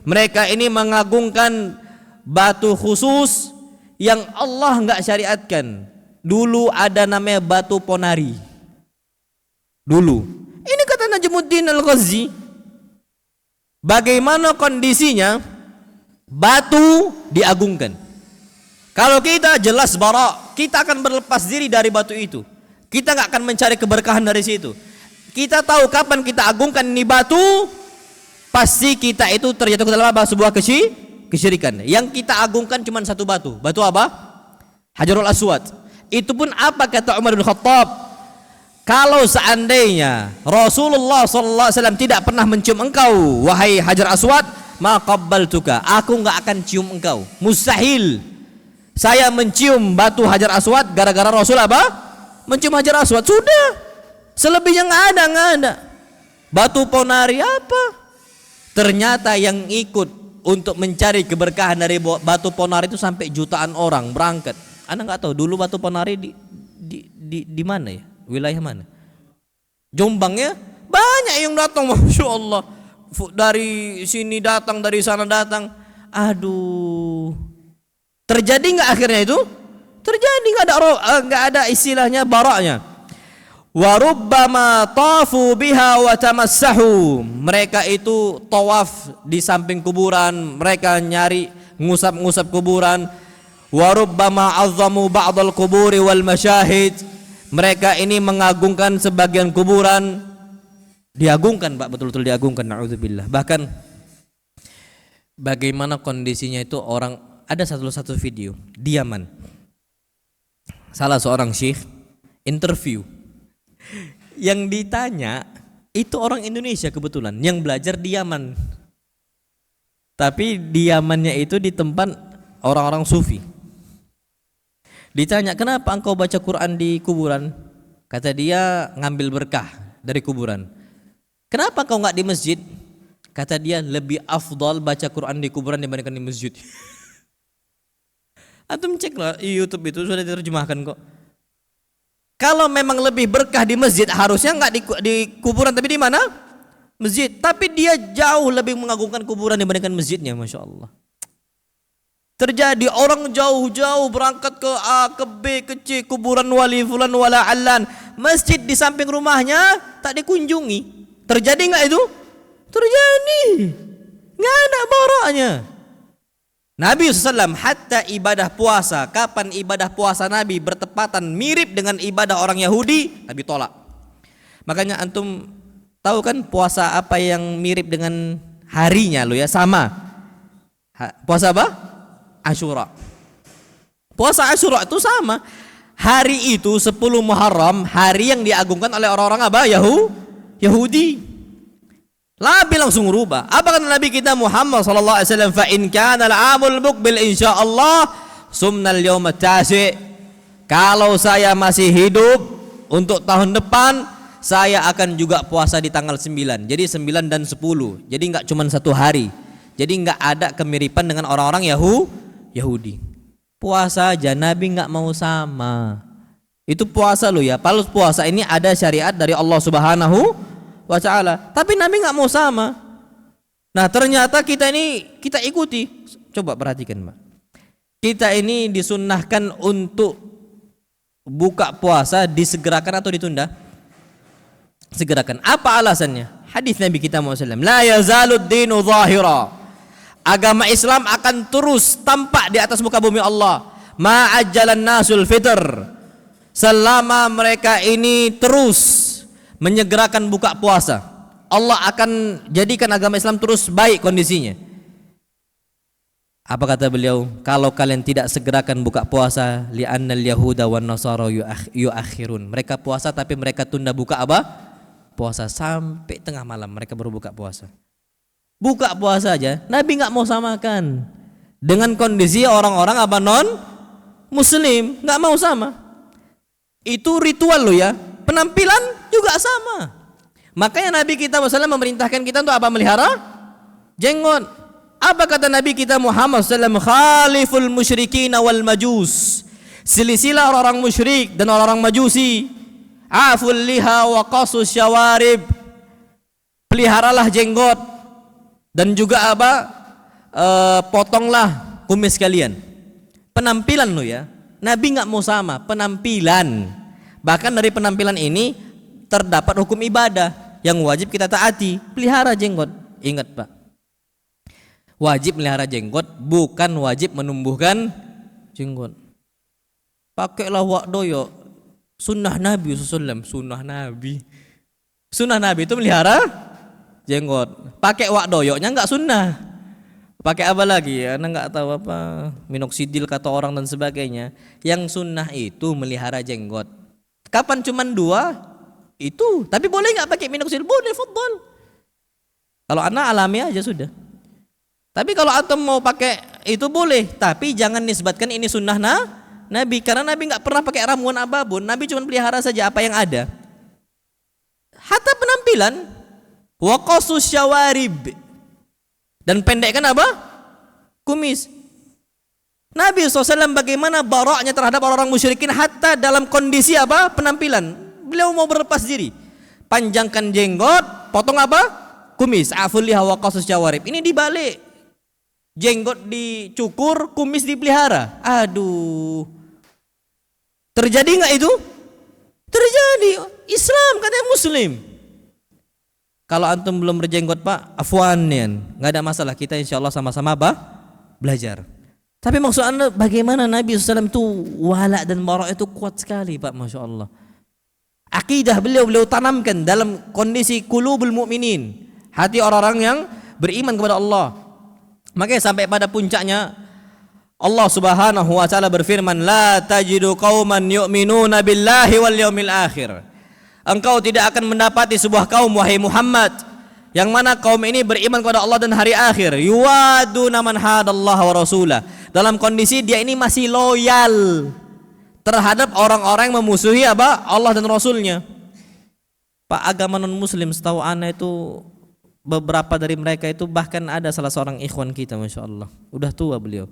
Mereka ini mengagungkan batu khusus yang Allah enggak syariatkan. Dulu ada namanya batu ponari. Dulu. Ini kata Najmuddin Al-Ghazzi. Bagaimana kondisinya? Batu diagungkan. Kalau kita jelas bara, kita akan berlepas diri dari batu itu. Kita nggak akan mencari keberkahan dari situ. Kita tahu kapan kita agungkan ini batu, pasti kita itu terjatuh ke dalam apa? Sebuah kesyirikan. Yang kita agungkan cuma satu batu. Batu apa? Hajarul Aswad. Itu pun apa kata Umar bin Khattab? Kalau seandainya Rasulullah SAW tidak pernah mencium engkau, wahai Hajar Aswad, maqabbaltuka, aku enggak akan cium engkau. Mustahil saya mencium batu Hajar Aswad gara-gara Rasul apa? Mencium Hajar Aswad. Sudah, selebihnya enggak ada. Batu ponari apa? Ternyata yang ikut untuk mencari keberkahan dari batu ponari itu sampai jutaan orang berangkat. Anda enggak tahu dulu batu ponari di mana ya? Wilayah mana? Jombang ya? Banyak yang datang, Masya Allah. Dari sini datang, dari sana datang. Aduh. Terjadi nggak akhirnya itu? Terjadi, nggak ada istilahnya baraknya. Warubbama tafu biha wa tamassahu. Mereka itu tawaf di samping kuburan, mereka nyari ngusap-ngusap kuburan. Warubbama azzamu ba'dal kuburi wal masyahid. Mereka ini mengagungkan sebagian kuburan, diagungkan, Pak, betul-betul diagungkan, na'udzubillah. Bahkan bagaimana kondisinya itu orang, ada satu video di Yaman. Salah seorang syekh interview. Yang ditanya itu orang Indonesia kebetulan yang belajar di Yaman. Tapi di Yamannya itu di tempat orang-orang sufi. Ditanya, kenapa engkau baca Quran di kuburan? Kata dia, ngambil berkah dari kuburan. Kenapa engkau enggak di masjid? Kata dia, lebih afdal baca Quran di kuburan dibandingkan di masjid. Antum ceklah YouTube itu sudah diterjemahkan kok. Kalau memang lebih berkah di masjid, harusnya enggak di kuburan, tapi di mana? Masjid. Tapi dia jauh lebih mengagungkan kuburan dibandingkan masjidnya, Masya Allah. Terjadi orang jauh-jauh berangkat ke A, ke B, ke C, kuburan wali fulan wala allan. Masjid di samping rumahnya tak dikunjungi. Terjadi enggak itu? Terjadi. Enggak ada baraknya. Nabi SAW hatta ibadah puasa, kapan ibadah puasa Nabi bertepatan mirip dengan ibadah orang Yahudi, Nabi tolak. Makanya antum tahu kan puasa apa yang mirip dengan harinya lo ya, sama. Puasa apa? Asyura. Puasa Asyura itu sama. Hari itu 10 Muharram, hari yang diagungkan oleh orang-orang apa? Yahudi. Nabi langsung rubah. Apa kata Nabi kita Muhammad sallallahu alaihi wasallam? Fa in kana al-amul muqbil insyaallah sumna al-yawm at-tasi'. Kalau saya masih hidup untuk tahun depan, saya akan juga puasa di tanggal 9. Jadi 9 dan 10. Jadi enggak cuma satu hari. Jadi enggak ada kemiripan dengan orang-orang Yahudi. Puasa aja Nabi enggak mau sama. Itu puasa loh ya. Kalau puasa ini ada syariat dari Allah Subhanahu wa ta'ala, tapi Nabi nggak mau sama. Nah ternyata kita ikuti. Coba perhatikan Pak, kita ini disunnahkan untuk buka puasa disegerakan atau ditunda? Segerakan. Apa alasannya? Hadis Nabi kita Muhammad SAW, la yazalud dinu zahira, agama Islam akan terus tampak di atas muka bumi Allah, ma'ajjalan nasul fitr, selama mereka ini terus menyegerakan buka puasa, Allah akan jadikan agama Islam terus baik kondisinya. Apa kata beliau? Kalau kalian tidak segerakan buka puasa, li'annal yahuda wan nasara yuakhirun. Mereka puasa tapi mereka tunda buka apa? Puasa sampai tengah malam mereka baru buka puasa. Buka puasa aja Nabi nggak mau samakan dengan kondisi orang-orang apa non muslim, nggak mau sama. Itu ritual loh ya. Penampilan juga sama. Makanya Nabi kita SAW memerintahkan kita untuk apa? Melihara jenggot. Apa kata Nabi kita Muhammad SAW? Khaliful musyrikin wal majus. Silisilah orang-orang musyrik dan orang-orang majusi. Aful liha wa qasus syawarib. Peliharalah jenggot dan juga apa? Potonglah kumis kalian. Penampilan lo ya. Nabi nggak mau sama penampilan. Bahkan dari penampilan ini terdapat hukum ibadah yang wajib kita taati. Pelihara jenggot. Ingat Pak, wajib melihara jenggot, bukan wajib menumbuhkan jenggot. Pakailah wak doyo, sunnah Nabi SAW. Sunnah Nabi itu melihara jenggot. Pakai wak doyoknya nggak sunnah. Pakai apa lagi? Anda nggak tahu apa, minoxidil kata orang dan sebagainya. Yang sunnah itu melihara jenggot. Kapan cuman 2 itu, tapi boleh nggak pakai minoxidil? Boleh, fadhal. Kalau anak alami aja sudah. Tapi kalau antum mau pakai itu boleh, tapi jangan nisbatkan ini sunnah Nabi, karena Nabi nggak pernah pakai ramuan apapun. Nabi cuma pelihara saja apa yang ada. Hatta penampilan, waqasus syawarib, dan pendekkan apa? Kumis. Nabi SAW bagaimana baraknya terhadap orang-orang musyrikin hatta dalam kondisi apa? Penampilan. Beliau mau berlepas diri. Panjangkan jenggot, potong apa? Kumis. Aful liha wa qasus syawarib. Ini dibalik. Jenggot dicukur, kumis dipelihara. Aduh. Terjadi enggak itu? Terjadi. Islam katanya muslim. Kalau antum belum berjenggot Pak, afwan ya. Enggak ada masalah. Kita insyaallah sama-sama belajar. Tapi maksud anda bagaimana Nabi SAW itu wala dan bara itu kuat sekali Pak, Masya Allah. Akidah beliau tanamkan dalam kondisi qulubul mu'minin, hati orang-orang yang beriman kepada Allah. Makanya sampai pada puncaknya Allah Subhanahu wa taala berfirman, la tajidu qauman yu'minuna billahi wal yaumil akhir. Engkau tidak akan mendapati sebuah kaum wahai Muhammad yang mana kaum ini beriman kepada Allah dan hari akhir, yuwaduna man hadallaha wa rasulah, dalam kondisi dia ini masih loyal terhadap orang-orang yang memusuhi apa? Allah dan Rasulnya. Pak, agama non muslim setahu ana itu beberapa dari mereka itu, bahkan ada salah seorang ikhwan kita Masya Allah, udah tua beliau.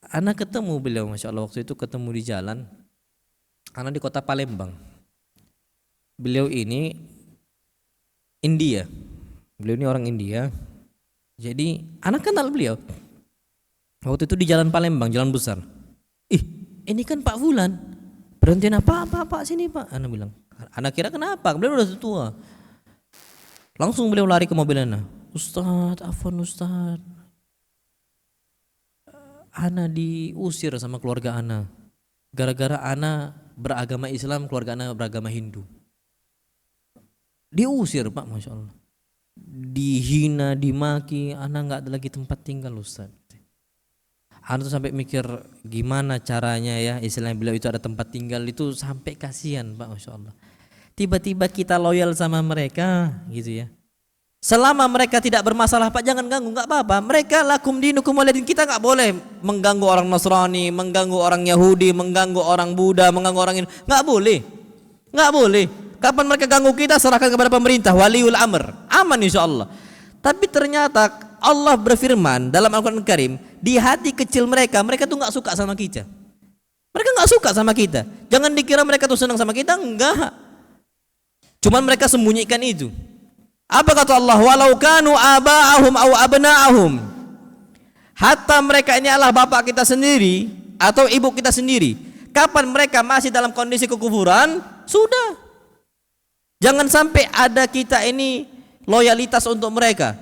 Ana ketemu beliau Masya Allah, waktu itu ketemu di jalan, ana di kota Palembang. Beliau ini India, beliau ini orang India. Jadi anak kenal beliau. Waktu itu di jalan Palembang, jalan besar. Ini kan Pak Fulan. Berhentiin apa Pak sini Pak? Anak bilang. Anak kira kenapa? Beliau udah tua. Langsung beliau lari ke mobil Ana. Ustaz, afwan Ustaz. Ana diusir sama keluarga Ana. Gara-gara Ana beragama Islam, keluarga Ana beragama Hindu. Diusir Pak, Masya Allah. Dihina, dimaki, Ana nggak ada lagi tempat tinggal Ustaz. Anu tuh sampai mikir gimana caranya ya, istilahnya beliau itu ada tempat tinggal itu sampai kasihan Pak, Masya Allah. Tiba-tiba kita loyal sama mereka gitu ya. Selama mereka tidak bermasalah Pak, jangan ganggu, nggak apa-apa. Mereka lakum dinukum waliyadin, kita nggak boleh mengganggu orang Nasrani, mengganggu orang Yahudi, mengganggu orang Buddha, mengganggu orang ini, nggak boleh, nggak boleh. Kapan mereka ganggu kita, serahkan kepada pemerintah, waliul amr, aman insya Allah. Tapi ternyata Allah berfirman dalam Al-Quran Karim, di hati kecil mereka, mereka tuh nggak suka sama kita. Mereka nggak suka sama kita. Jangan dikira mereka tuh senang sama kita, enggak. Cuman mereka sembunyikan itu. Apa kata Allah? Walau kanu aba'ahum aw abna'ahum. Hatta mereka ini adalah bapak kita sendiri atau ibu kita sendiri. Kapan mereka masih dalam kondisi kekufuran, sudah. Jangan sampai ada kita ini loyalitas untuk mereka.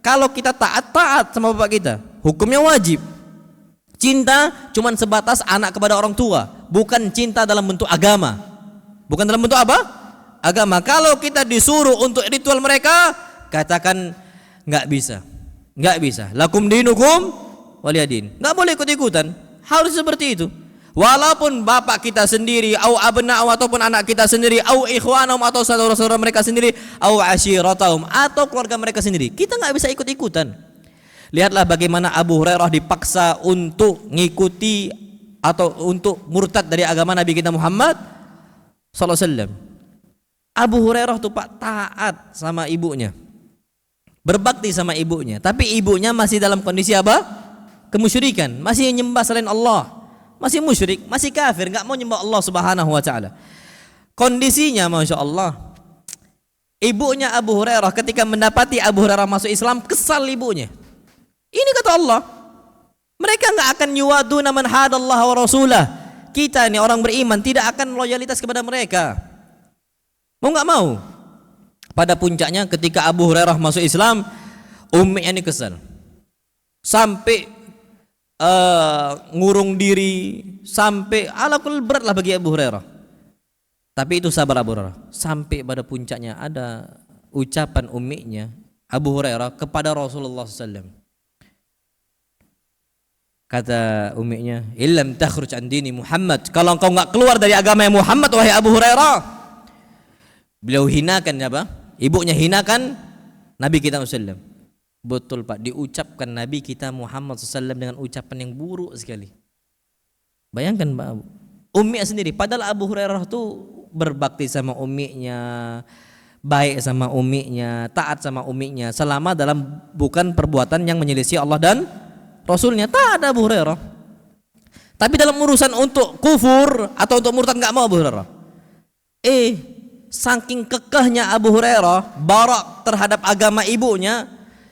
Kalau kita taat sama bapak kita, hukumnya wajib. Cinta cuman sebatas anak kepada orang tua, bukan cinta dalam bentuk agama. Bukan dalam bentuk apa? Agama. Kalau kita disuruh untuk ritual mereka, katakan nggak bisa, nggak bisa. Lakum dinukum waliyadin. Nggak boleh ikut-ikutan. Harus seperti itu. Walaupun bapak kita sendiri, au abna'u ataupun anak kita sendiri, au ikhwanahum atau saudara-saudara mereka sendiri, au asyiratahum atau keluarga mereka sendiri, kita nggak bisa ikut-ikutan. Lihatlah bagaimana Abu Hurairah dipaksa untuk ngikuti atau untuk murtad dari agama Nabi kita Muhammad sallallahu alaihi wasallam. Abu Hurairah tuh Pak taat sama ibunya, berbakti sama ibunya, tapi ibunya masih dalam kondisi apa? Kemusyrikan, masih nyembah selain Allah, masih musyrik, masih kafir, nggak mau nyembah Allah Subhanahu Wa Taala. Kondisinya, masya Allah, ibunya Abu Hurairah ketika mendapati Abu Hurairah masuk Islam, kesal ibunya. Ini kata Allah, mereka nggak akan yuwaduna man hadallahu wa rasulah. Kita ini orang beriman tidak akan loyalitas kepada mereka. Mau nggak mau. Pada puncaknya ketika Abu Hurairah masuk Islam, umminya ini kesal, sampai ngurung diri, sampai alakul berat lah bagi Abu Hurairah. Tapi itu sabar Abu Hurairah. Sampai pada puncaknya ada ucapan umminya Abu Hurairah kepada Rasulullah SAW. Kata umminya, "Illam takhruj an dini Muhammad." Kalau engkau nggak keluar dari agama Muhammad wahai Abu Hurairah. Beliau hinakan apa? Ibunya hinakan Nabi kita SAW. Betul Pak, diucapkan Nabi kita Muhammad SAW dengan ucapan yang buruk sekali. Bayangkan Pak, ummi sendiri. Padahal Abu Hurairah tuh berbakti sama umminya, baik sama umminya, taat sama umminya, selama dalam bukan perbuatan yang menyelisih Allah dan Rasulnya. Tak ada Abu Hurairah. Tapi dalam urusan untuk kufur atau untuk murtad nggak mau Abu Hurairah. Saking kekehnya Abu Hurairah barak terhadap agama ibunya,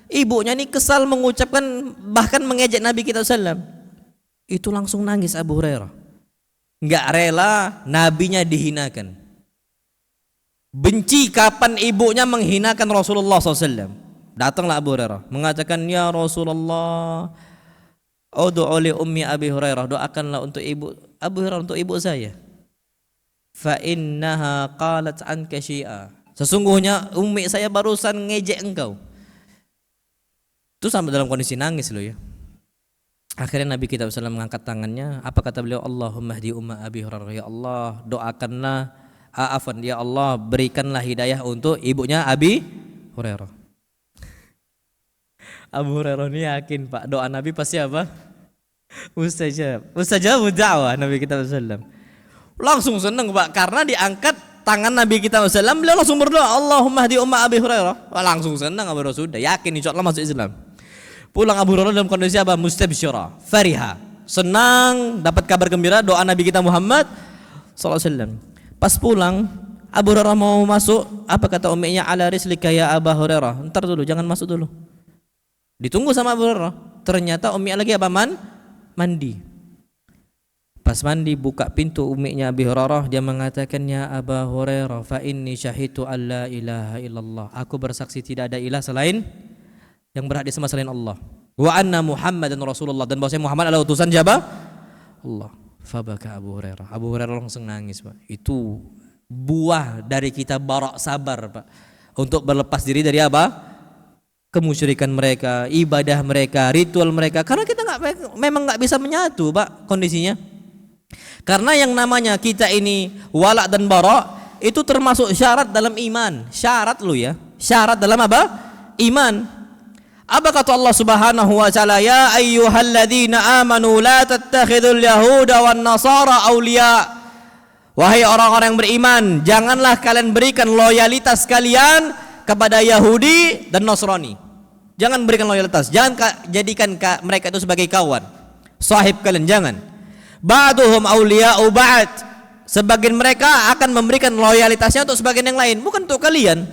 ibunya ini kesal mengucapkan bahkan mengejek Nabi kita SAW. Itu langsung nangis Abu Hurairah. Nggak rela nabinya dihinakan. Benci kapan ibunya menghinakan Rasulullah SAW. Datanglah Abu Hurairah mengatakan, "Ya Rasulullah, ud'u li ummi Abi Hurairah, doakanlah untuk ibu Abu Hurairah, untuk ibu saya. Fa innaha qalat anka syai'a." Sesungguhnya ummi saya barusan ngejek engkau. Itu sampai dalam kondisi nangis loh ya. Akhirnya Nabi kita SAW mengangkat tangannya. Apa kata beliau? Allahumma hdi umma Abi Hurairah. Ya Allah, doakanlah, ya Allah, berikanlah hidayah untuk ibunya Abi Hurairah. Abu Hurairah ini yakin Pak, doa Nabi pasti apa? Mustajab da'wah Nabi kita SAW. Langsung senang Pak, karena diangkat tangan Nabi kita SAW, beliau langsung berdoa, Allahumma hdi umma Abi Hurairah. Langsung senang Abu Hurairah, sudah yakin insya Allah masuk Islam. Pulang Abu Hurairah dalam kondisi apa? Mustabsyira, fariha, senang dapat kabar gembira doa Nabi kita Muhammad SAW. Pas pulang Abu Hurairah mau masuk, apa kata umminya? Ala rislika ya Abu Hurairah, ntar dulu, jangan masuk dulu. Ditunggu sama Abu Hurairah. Ternyata umminya lagi apa? Mandi. Pas mandi buka pintu umminya Abi Hurairah, dia mengatakan, ya Abu Hurairah, fa inni syahidu alla ilaha illallah. Aku bersaksi tidak ada ilah selain yang berhak disembah selain Allah. Wa anna Muhammadan Rasulullah, dan bahwasanya Muhammad adalah utusan siapa? Allah. Fabaka Abu Hurairah. Abu Hurairah langsung nangis Pak. Itu buah dari kita barak sabar Pak, untuk berlepas diri dari apa? kemusyrikan mereka, ibadah mereka, ritual mereka. Karena kita memang nggak bisa menyatu, Pak, kondisinya. Karena yang namanya kita ini wala dan bara itu termasuk syarat dalam iman. Syarat lu ya. Syarat dalam apa? Iman. Apa kata Allah Subhanahu wa taala? Ya ayyuhalladzina amanu la tattakhidul yahuda wan nasara awliya. Wahai orang-orang yang beriman, janganlah kalian berikan loyalitas kalian kepada Yahudi dan Nasrani. Jangan berikan loyalitas. Jangan jadikan mereka itu sebagai kawan, sahib kalian, jangan. Ba'duhum awliya'u ba'd. Sebagian mereka akan memberikan loyalitasnya untuk sebagian yang lain, bukan untuk kalian.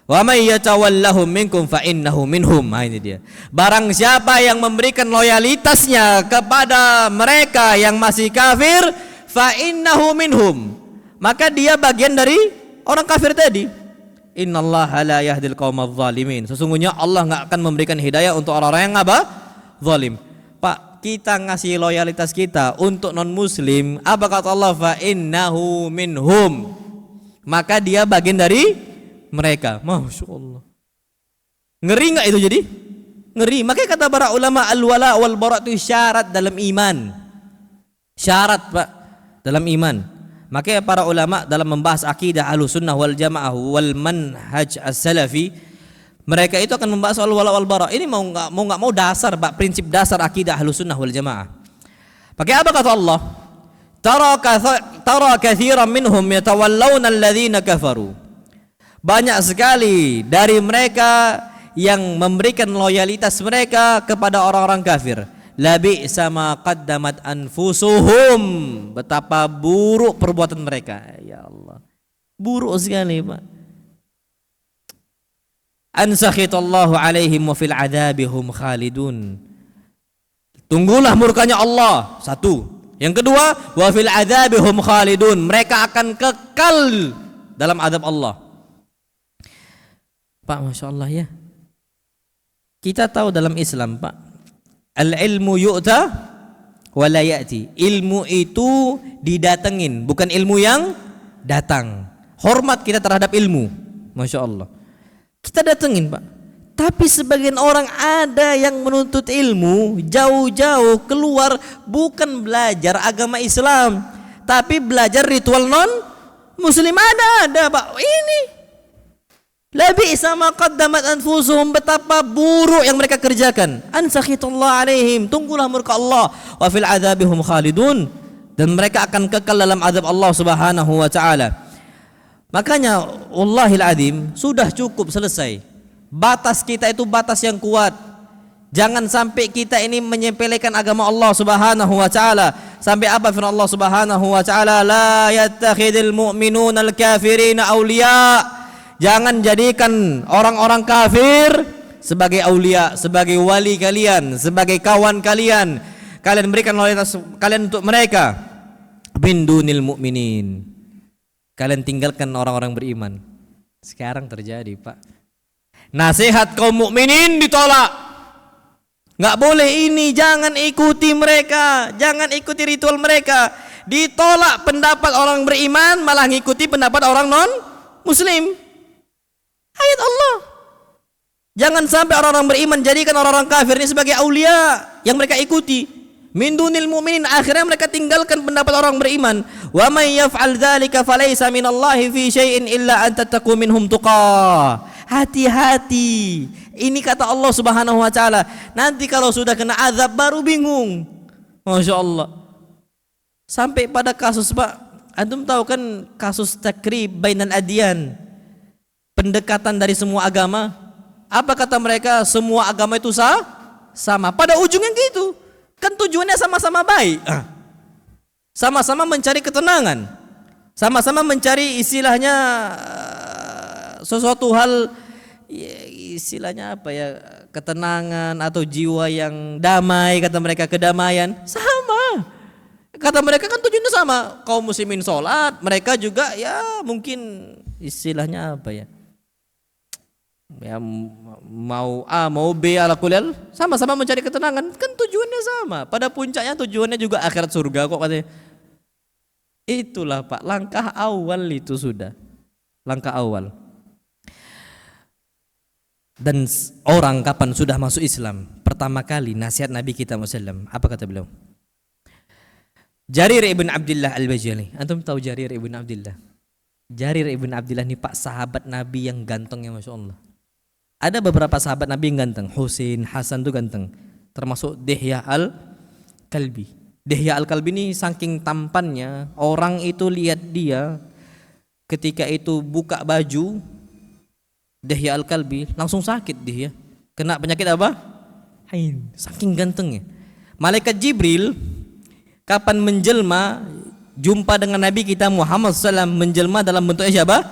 Wa may yatawallahum minkum fa innahu minhum. Nah, ini dia. Barang siapa yang memberikan loyalitasnya kepada mereka yang masih kafir, fa innahu minhum, maka dia bagian dari orang kafir tadi. Innallaha la yahdil qaumadz zalimin. Sesungguhnya Allah enggak akan memberikan hidayah untuk orang-orang yang apa? Zalim. Pak, kita ngasih loyalitas kita untuk non muslim, apa kata Allah? Fa innahu minhum, maka dia bagian dari mereka. Masya Allah, ngeri nggak itu? Jadi ngeri. Makanya kata para ulama, al-wala wal bara itu syarat dalam iman. Syarat, Pak, dalam iman. Makanya para ulama dalam membahas akidah Ahlussunnah wal Jamaah wal manhaj as-salafi, mereka itu akan membahas soal wala wal bara. Ini mau dasar, Pak, prinsip dasar akidah Ahlussunnah wal Jamaah. Pakai apa kata Allah? Tara katsiran minhum yatawallawna alladhina kafaru. Banyak sekali dari mereka yang memberikan loyalitas mereka kepada orang-orang kafir. Labi sama qaddamat anfusuhum, betapa buruk perbuatan mereka. Ya Allah, buruk sekali, Pak. Ansakhitallahu alaihim wa fil adabihum khalidun. Tunggulah murkanya Allah, satu. Yang kedua, wa fil adabihum khalidun, mereka akan kekal dalam adab Allah. Pak, Masya Allah ya. Kita tahu dalam Islam, Pak, al-ilmu yu'ta wa la ya'ti. Ilmu itu didatengin, bukan ilmu yang datang. Hormat kita terhadap ilmu, Masya Allah. Kita datengin, Pak. Tapi sebagian orang ada yang menuntut ilmu jauh-jauh keluar, bukan belajar agama Islam, tapi belajar ritual non muslim. Ada, Pak. Ini labi sama qaddamat anfusuhum, betapa buruk yang mereka kerjakan. Ansakhitullah alaihim, tunggulah murka Allah, wa fil adzabihum khalidun, dan mereka akan kekal dalam azab Allah Subhanahu wa taala. Makanya wallahil azim, sudah cukup, selesai. Batas kita itu batas yang kuat. Jangan sampai kita ini menyepelekan agama Allah Subhanahu wa taala. Sampai apa firman Allah Subhanahu wa taala? La yattakhidul mu'minuna al-kafirina awliya. Jangan jadikan orang-orang kafir sebagai aulia, sebagai wali kalian, sebagai kawan kalian. Kalian berikan loyalitas kalian untuk mereka. Bin dunil mu'minin. Kalian tinggalkan orang-orang beriman. Sekarang terjadi, Pak. Nasihat kaum mukminin ditolak. Nggak boleh ini, jangan ikuti mereka, jangan ikuti ritual mereka. Ditolak pendapat orang beriman, malah ngikuti pendapat orang non muslim. Ayat Allah. Jangan sampai orang-orang beriman jadikan orang-orang kafir ini sebagai aulia yang mereka ikuti. Min dunil mu'minin, akhirnya mereka tinggalkan pendapat orang beriman. Wa may yaf'al dzalika falaysa minallahi fi syai'in illa an tattaqu minhum tuqah. Hati-hati. Ini kata Allah Subhanahu wa taala. Nanti kalau sudah kena azab baru bingung. Masya Allah. Sampai pada kasus, Pak, antum tahu kan kasus takrib bainal adyan, pendekatan dari semua agama. Apa kata mereka? Semua agama itu sama. Pada ujungnya gitu. Kan tujuannya sama-sama baik. Sama-sama mencari ketenangan. Sama-sama mencari istilahnya sesuatu hal, istilahnya apa ya, ketenangan atau jiwa yang damai, kata mereka, kedamaian. Sama. Kata mereka kan tujuannya sama. Kaum muslimin sholat, mereka juga ya mungkin istilahnya apa ya, ya mau A mau B ala kulal, sama-sama mencari ketenangan, kan tujuannya sama. Pada puncaknya tujuannya juga akhirat surga kok katanya. Itulah, Pak, langkah awal itu sudah. Langkah awal. Dan orang kapan sudah masuk Islam, pertama kali nasihat Nabi kita SAW, apa kata beliau? Jarir ibn Abdullah al-Bajali. Antum tahu Jarir ibn Abdullah? Jarir ibn Abdullah ini pak sahabat Nabi yang gantengnya, Masya Allah. Ada beberapa sahabat Nabi yang ganteng. Husain, Hasan itu ganteng. Termasuk Dihya al-Kalbi. Dihya al-Kalbi ini saking tampannya, orang itu lihat dia ketika itu buka baju Dihya al-Kalbi langsung sakit dia. Kena penyakit apa? Hain. Saking gantengnya. Malaikat Jibril kapan menjelma jumpa dengan Nabi kita Muhammad SAW, menjelma dalam bentuknya siapa?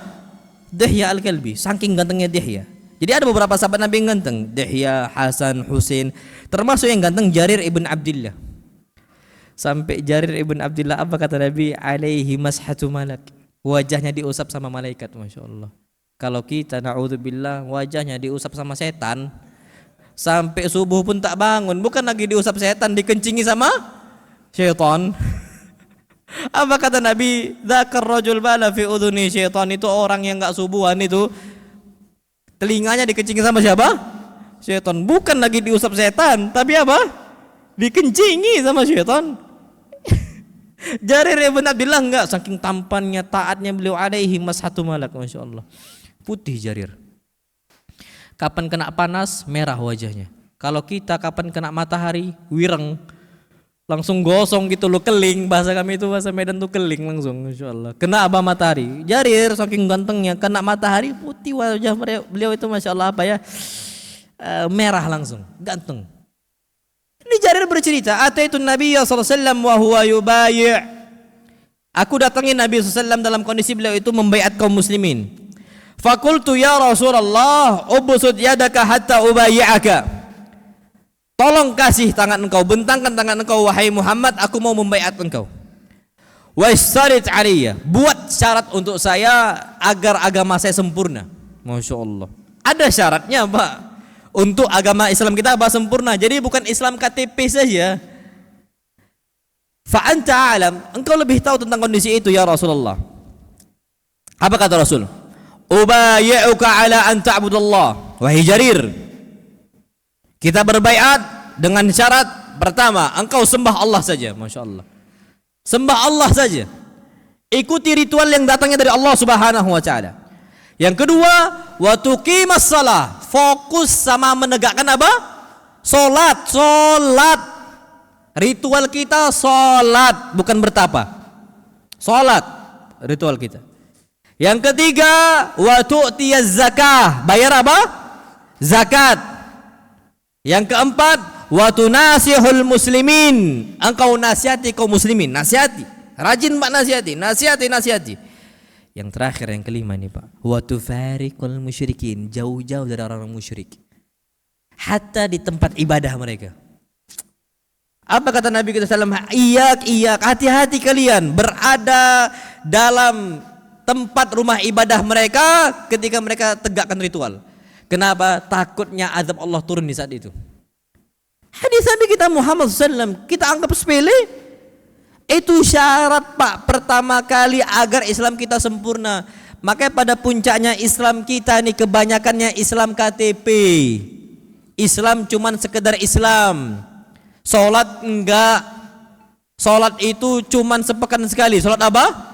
Dihya al-Kalbi. Saking gantengnya Dihya. Jadi ada beberapa sahabat Nabi yang ganteng. Dihya, Hasan, Husain. Termasuk yang ganteng Jarir ibn Abdullah. Sampai Jarir ibn Abdullah apa kata Nabi? Alaihi mashatu malak. Wajahnya diusap sama malaikat. Masya Allah. Kalau kita na'udzubillah wajahnya diusap sama setan, sampai subuh pun tak bangun. Bukan lagi diusap setan, dikencingi sama syaitan. Apa kata Nabi? Dzakar rajul bala fi udhuni syaitan. Itu orang yang enggak subuhan itu telinganya dikencingi sama siapa? Syaitan. Bukan lagi diusap setan, tapi apa? Dikencingi sama syaitan. Jarir ibn Abdullah enggak, saking tampannya, taatnya beliau, alaihi mashatu malak. Masya Allah. Putih Jarir. Kapan kena panas merah wajahnya. Kalau kita kapan kena matahari wireng, langsung gosong gitu loh, keling. Bahasa kami itu, bahasa Medan tuh keling langsung. Masya Allah. Kena apa matahari? Jarir saking gantengnya, kena matahari putih wajah beliau itu, Masya Allah, apa ya, merah langsung, ganteng. Ini Jarir bercerita, ataitu Nabi sallallahu alaihi wasallam wa huwa yubai'. Aku datangi Nabi sallallahu alaihi wasallam dalam kondisi beliau itu membaiat kaum muslimin. Fakultu ya Rasulullah, ubsud yadaka hatta ubayyi'aka. Tolong kasih tangan engkau, bentangkan tangan engkau wahai Muhammad, aku mau membaiat engkau. Wasyarit aliyya, buat syarat untuk saya agar agama saya sempurna. Masya Allah. Ada syaratnya Pak, untuk agama Islam kita apa? Sempurna. Jadi bukan Islam KTP saja. Fa anta alam, engkau lebih tahu tentang kondisi itu ya Rasulullah. Apa kata Rasul? Ubayyi'uka ala an ta'budallah. Wahai Jarir, kita berbaiat dengan syarat pertama, engkau sembah Allah saja. Masya Allah. Sembah Allah saja. Ikuti ritual yang datangnya dari Allah Subhanahu wa taala. Yang kedua, wa tuqimas shalah. Fokus sama menegakkan apa? Salat. Ritual kita salat, bukan bertapa. Salat ritual kita. Yang ketiga, wa tu'tiyaz zakah. Bayar apa? Zakat. Yang keempat, wa tunasihul muslimin. Engkau nasihati kaum muslimin, nasihati. Rajin Pak nasihati, nasihati. Yang terakhir, yang kelima nih Pak, wa tufariqul musyrikin. Jauh-jauh dari orang musyrik. Hatta di tempat ibadah mereka. Apa kata Nabi kita sallallahu alaihi wasallam? Iyak, hati-hati kalian berada dalam tempat rumah ibadah mereka ketika mereka tegakkan ritual. Kenapa? Takutnya azab Allah turun di saat itu. Hadis Nabi kita Muhammad SAW kita anggap sepele. Itu syarat Pak pertama kali agar Islam kita sempurna. Makanya pada puncaknya Islam kita nih kebanyakannya Islam KTP. Islam cuman sekedar Islam. Salat enggak. Salat itu cuman sepekan sekali. Salat apa?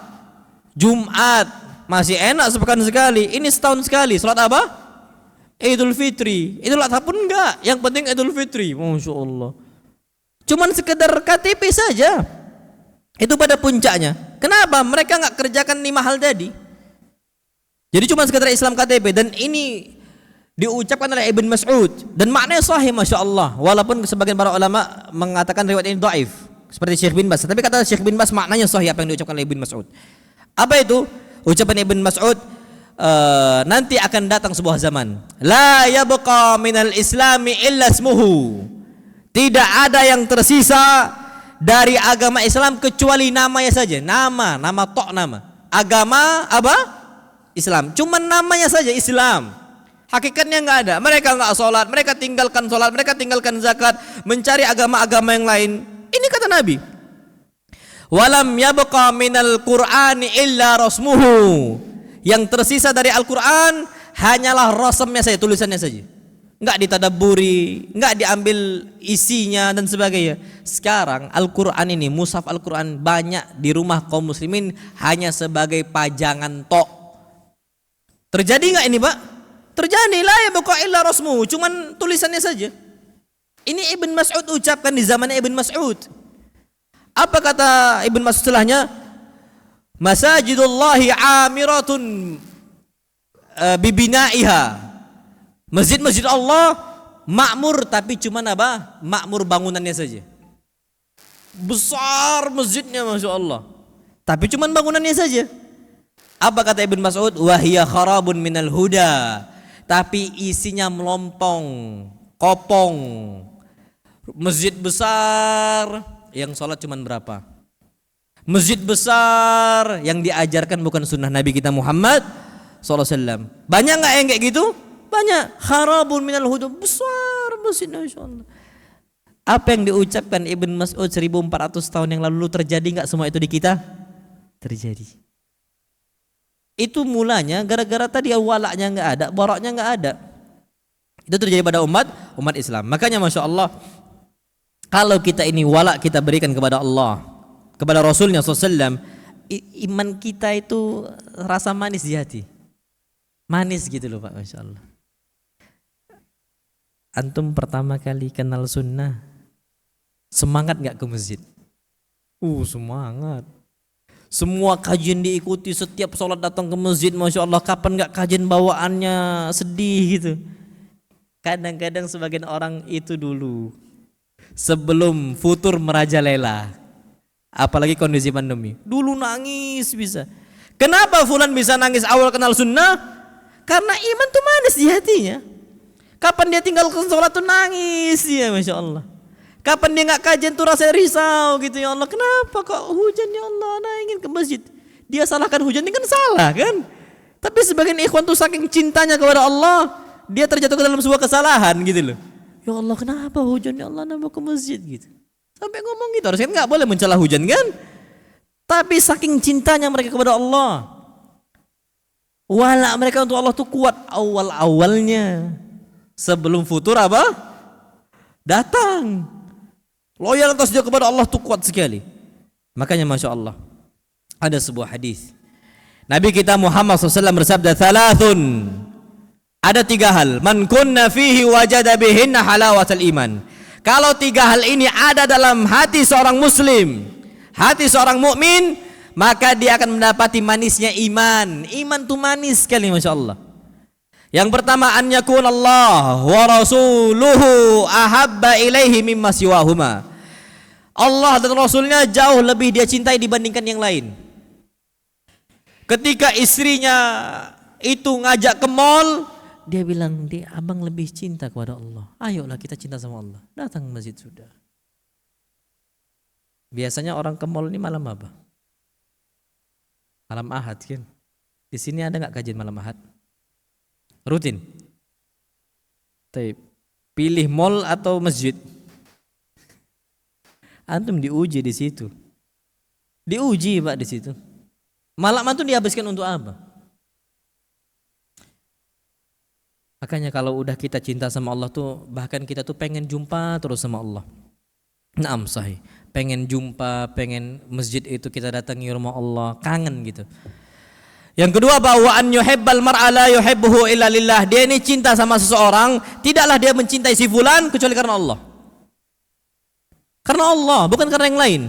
Jumat, masih enak sepekan sekali. Ini setahun sekali. Salat apa? Idul Fitri. Idul Adha pun enggak. Yang penting Idul Fitri. Masya Allah. Cuman sekedar KTP saja. Itu pada puncaknya. Kenapa? Mereka enggak kerjakan 5 hal tadi. Jadi cuman sekedar Islam KTP. Dan ini diucapkan oleh Ibn Mas'ud. Dan maknanya sahih, Masya Allah. Walaupun sebagian para ulama mengatakan riwayat ini dhaif, seperti Syekh bin Bas. Tapi kata Syekh bin Bas maknanya sahih apa yang diucapkan oleh Ibn Mas'ud. Apa itu? Ucapan Ibn Mas'ud, nanti akan datang sebuah zaman, la yabqa minal islami illa ismuhu. Tidak ada yang tersisa dari agama Islam kecuali namanya saja. Nama tok nama. Agama apa? Islam. Cuman namanya saja Islam. Hakikatnya enggak ada. Mereka enggak sholat, mereka tinggalkan sholat, mereka tinggalkan zakat, mencari agama-agama yang lain. Ini kata Nabi. Walam yabqa minal Qur'ani illa rasmuhu. Yang tersisa dari Al-Quran hanyalah rasamnya saja, tulisannya saja. nggak ditadaburi, nggak diambil isinya dan sebagainya. Sekarang Al-Quran ini, mushaf Al-Quran banyak di rumah kaum muslimin hanya sebagai pajangan tok. Terjadi nggak ini Pak? Terjadi, la yabqa illa rasmu, cuman tulisannya saja. Ini Ibn Mas'ud ucapkan di zamannya Ibn Mas'ud. Apa kata Ibn Mas'ud setelahnya? Masajidullahi amiratun bibina'iha. Masjid-masjid Allah makmur, tapi cuma apa? Makmur bangunannya saja. Besar masjidnya Masya Allah, tapi cuma bangunannya saja. Apa kata Ibn Mas'ud? Wahiyya kharabun minal huda. Tapi isinya melompong, kopong. Masjid besar, yang sholat cuma berapa? Masjid besar yang diajarkan bukan sunnah Nabi kita Muhammad SAW. Banyak nggak yang kayak gitu? Banyak. Kharabun minal huda, besar masjidnya Masya Allah. Apa yang diucapkan Ibn Mas'ud 1400 tahun yang lalu terjadi nggak semua itu di kita? Terjadi. Itu mulanya gara-gara tadi walaknya nggak ada, baraknya nggak ada. Itu terjadi pada umat Islam. Makanya Masya Allah, kalau kita ini walak kita berikan kepada Allah, kepada Rasulnya SAW, iman kita itu rasa manis di hati. Manis gitu loh Pak, Masya Allah. Antum pertama kali kenal sunnah, semangat gak ke masjid? Semangat. Semua kajian diikuti, setiap sholat datang ke masjid, Masya Allah. Kapan gak kajian bawaannya sedih gitu. Kadang-kadang sebagian orang itu dulu sebelum futur merajalela, apalagi kondisi pandemi, dulu nangis bisa. Kenapa fulan bisa nangis awal kenal sunnah? Karena iman tuh manis di hatinya. Kapan dia tinggalkan sholat tuh nangis ya Masya Allah. Kapan dia nggak kajian tuh rasa risau gitu, ya Allah kenapa kok hujan ya Allah, nah ingin ke masjid. Dia salahkan hujan ini kan salah kan. Tapi sebagian ikhwan tuh saking cintanya kepada Allah, dia terjatuh ke dalam sebuah kesalahan gitu loh. Ya Allah kenapa hujan ya Allah, nah mau ke masjid gitu. Sampai ngomong gitu, harusnya nggak boleh mencela hujan kan. Tapi saking cintanya mereka kepada Allah, wala mereka untuk Allah tuh kuat awal-awalnya. Sebelum futur apa? Datang. Loyalitas dia kepada Allah tuh kuat sekali. Makanya Masya Allah, ada sebuah hadis Nabi kita Muhammad SAW bersabda, thalathun, ada 3 hal, man kunna fihi wajada bihinna halawatal iman. Kalau 3 hal ini ada dalam hati seorang muslim, hati seorang mukmin, maka dia akan mendapati manisnya iman. Iman tuh manis sekali Masya Allah. Yang pertama, an yakunallah wa rasuluhu ahabba ilaihi mimma siwahuma. Allah dan Rasulnya jauh lebih dia cintai dibandingkan yang lain. Ketika istrinya itu ngajak ke mall, dia bilang, "Dek, abang lebih cinta kepada Allah. Ayolah kita cinta sama Allah. Datang ke masjid sudah." Biasanya orang ke mall ini malam apa? Malam Ahad kan? Di sini ada nggak kajian malam Ahad? Rutin. Pilih mall atau masjid? Antum diuji di situ. Diuji Pak di situ. Malam antum dihabiskan untuk apa? Makanya kalau udah kita cinta sama Allah tuh, bahkan kita tuh pengen jumpa terus sama Allah. Naam sahih. Pengen jumpa, pengen masjid itu kita datangi rumah Allah, kangen gitu. Yang kedua, bahwa an yuhibbal mar'a la yuhibbuhu illa lillah. Dia ini cinta sama seseorang, tidaklah dia mencintai si fulan kecuali karena Allah. Karena Allah, bukan karena yang lain.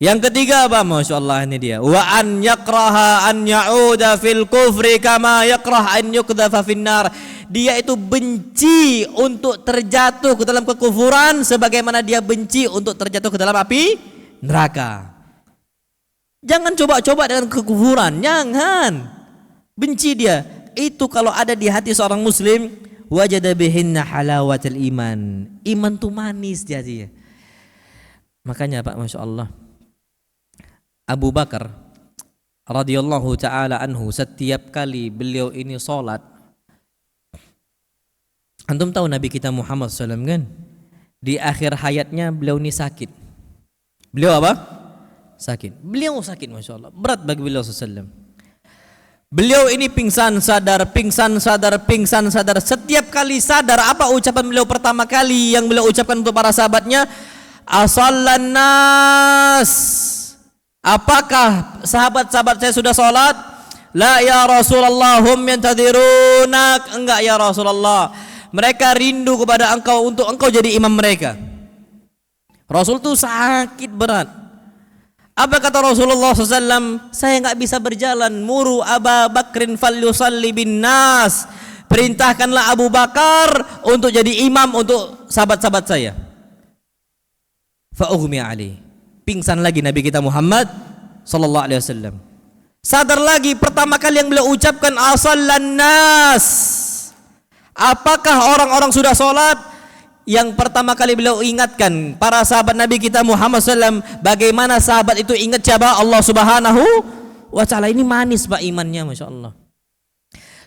Yang ketiga apa? Masya Allah, ini dia. Wa an yakraha an ya'uda fil kufri kama yakrah an yukdafa finnar. Dia itu benci untuk terjatuh ke dalam kekufuran sebagaimana dia benci untuk terjatuh ke dalam api neraka. Jangan coba-coba dengan kekufuran, jangan. Benci dia. Itu kalau ada di hati seorang muslim, wajada bihinna halawatul iman. Iman tuh manis di hatinya. Makanya Pak, Masya Allah, Abu Bakar radhiyallahu taala anhu, setiap kali beliau ini sholat, antum tahu Nabi kita Muhammad SAW kan, di akhir hayatnya beliau ini sakit. Beliau apa? Sakit. Beliau sakit Masya Allah, berat bagi beliau SAW. Beliau ini pingsan sadar, pingsan sadar, pingsan sadar. Setiap kali sadar, apa ucapan beliau pertama kali yang beliau ucapkan untuk para sahabatnya? Asallan nas. Apakah sahabat-sahabat saya sudah sholat? La ya Rasulullah, hum yantadhirunak. Enggak ya Rasulullah, mereka rindu kepada engkau untuk engkau jadi imam mereka. Rasul itu sakit berat. Apa kata Rasulullah SAW? Saya nggak bisa berjalan. Muru Aba Bakrin falyusalli bin nas. Perintahkanlah Abu Bakar untuk jadi imam untuk sahabat-sahabat saya. Fa'ughmi ali. Pingsan lagi Nabi kita Muhammad sallallahu alaihi wasallam. Sadar lagi, pertama kali yang beliau ucapkan asallan nas. Apakah orang-orang sudah sholat? Yang pertama kali beliau ingatkan para sahabat Nabi kita Muhammad SAW, bagaimana sahabat itu ingat siapa? Allah Subhanahu wa ta'ala. Ini manis Pak imannya, Masya Allah.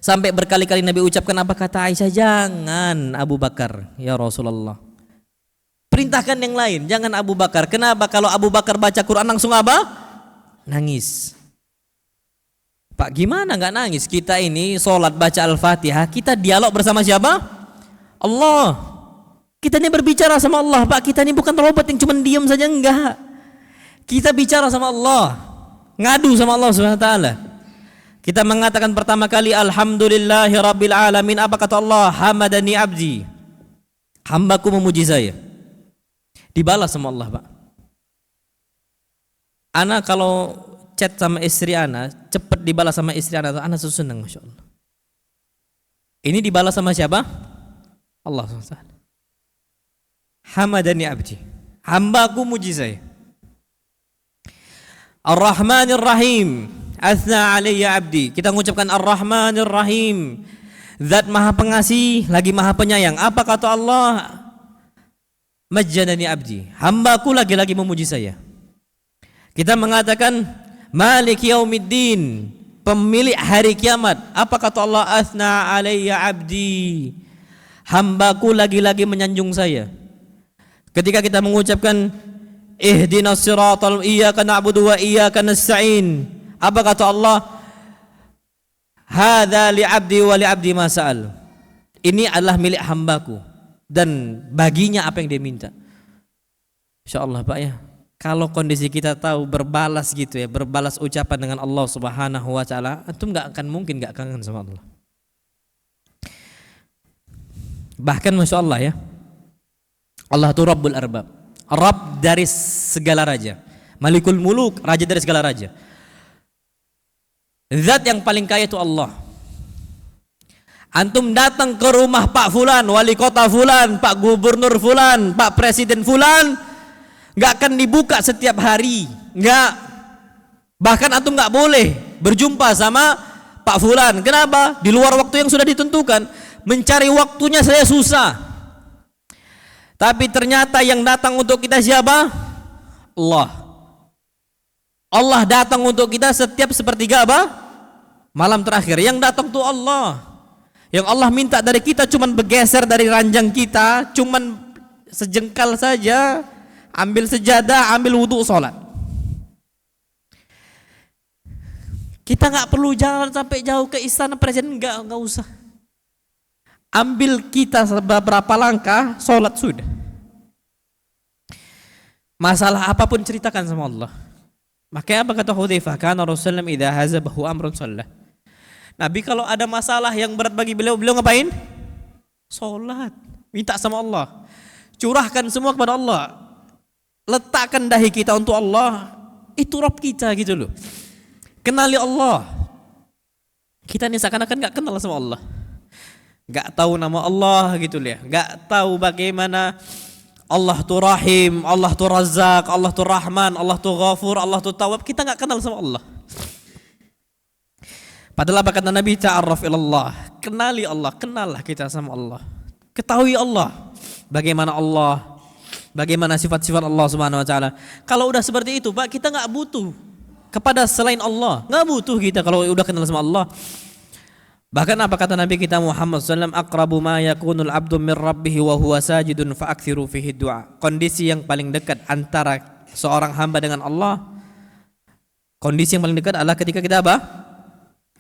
Sampai berkali-kali Nabi ucapkan apa kata Aisyah? Jangan Abu Bakar ya Rasulullah, perintahkan yang lain, jangan Abu Bakar. Kenapa? Kalau Abu Bakar baca Quran langsung apa? Nangis. Pak gimana nggak nangis? Kita ini sholat baca Al-Fatihah, kita dialog bersama siapa? Allah. Kita ini berbicara sama Allah, Pak. Kita ini bukan robot yang cuma diam saja, enggak. Kita bicara sama Allah, ngadu sama Allah Subhanahu wa taala. Kita mengatakan pertama kali alhamdulillahi rabbil alamin. Apa kata Allah? Hamadani abdi. Hambaku memuji saya. Dibalas sama Allah, Pak. Ana kalau chat sama istri ana, cepat dibalas sama istri ana senang, Masya Allah. Ini dibalas sama siapa? Allah SWT. Hamadani abdi, hambaku muji saya. Ar-Rahmanir Rahim, athna alayya abdi. Kita mengucapkan Ar-Rahmanir Rahim, Zat Maha Pengasih lagi Maha Penyayang. Apa kata Allah? Majjadani abdi, hambaku lagi-lagi memuji saya. Kita mengatakan Malik Yaumiddin, pemilik hari kiamat. Apa kata Allah? Athna alayya abdi, hambaku lagi-lagi menyanjung saya. Ketika kita mengucapkan ihdinas siratal iyyaka na'budu wa iyyaka nasta'in, apa kata Allah? Hadza li 'abdi wa li 'abdi ma sa'al. Ini adalah milik hambaku dan baginya apa yang dia minta. Insyaallah Pak ya. Kalau kondisi kita tahu berbalas gitu ya, berbalas ucapan dengan Allah Subhanahu wa taala, antum enggak akan mungkin enggak kangen sama Allah. Bahkan Masya Allah ya, Allah itu Rabbul Arbab, Rabb dari segala raja, Malikul Muluk, raja dari segala raja. Zat yang paling kaya itu Allah. Antum datang ke rumah Pak Fulan, wali kota Fulan, Pak Gubernur Fulan, Pak Presiden Fulan, nggak akan dibuka setiap hari, nggak. Bahkan antum nggak boleh berjumpa sama Pak Fulan. Kenapa? Di luar waktu yang sudah ditentukan. Mencari waktunya saya susah. Tapi ternyata yang datang untuk kita siapa? Allah. Allah datang untuk kita setiap sepertiga apa? Malam terakhir. Yang datang tuh Allah. Yang Allah minta dari kita cuman bergeser dari ranjang kita, cuman sejengkal saja, ambil sejadah, ambil wudhu, sholat. Kita nggak perlu jalan sampai jauh ke istana presiden, nggak usah. Ambil kita beberapa langkah, sholat sudah. Masalah apapun ceritakan sama Allah. Makanya apa kata Hudzaifah? Kana Rasulullah idza hazabahu amrun shalah. Nabi kalau ada masalah yang berat bagi beliau ngapain? Sholat. Minta sama Allah. Curahkan semua kepada Allah. Letakkan dahi kita untuk Allah. Itu Rabb kita gitu loh. Kenali Allah. Kita ini seakan-akan gak kenal sama Allah. Gak tahu nama Allah gitu loh ya. Gak tahu bagaimana Allah tuh Rahim, Allah tuh Razzaq, Allah tuh Rahman, Allah tuh Ghafur, Allah tuh Tawwab. Kita gak kenal sama Allah. Padahal apa kata Nabi? Ta'arraf ilallah. Kenali Allah, kenallah kita sama Allah. Ketahui Allah. Bagaimana Allah, bagaimana sifat-sifat Allah Subhanahu wa taala. Kalau udah seperti itu, Pak, kita enggak butuh kepada selain Allah. Enggak butuh kita kalau udah kenal sama Allah. Bahkan apa kata Nabi kita Muhammad SAW? Aqrabu ma yakunul abdu min rabbih wa huwa sajidun fa aktsiru fihi du'a. Kondisi yang paling dekat antara seorang hamba dengan Allah, kondisi yang paling dekat adalah ketika kita apa?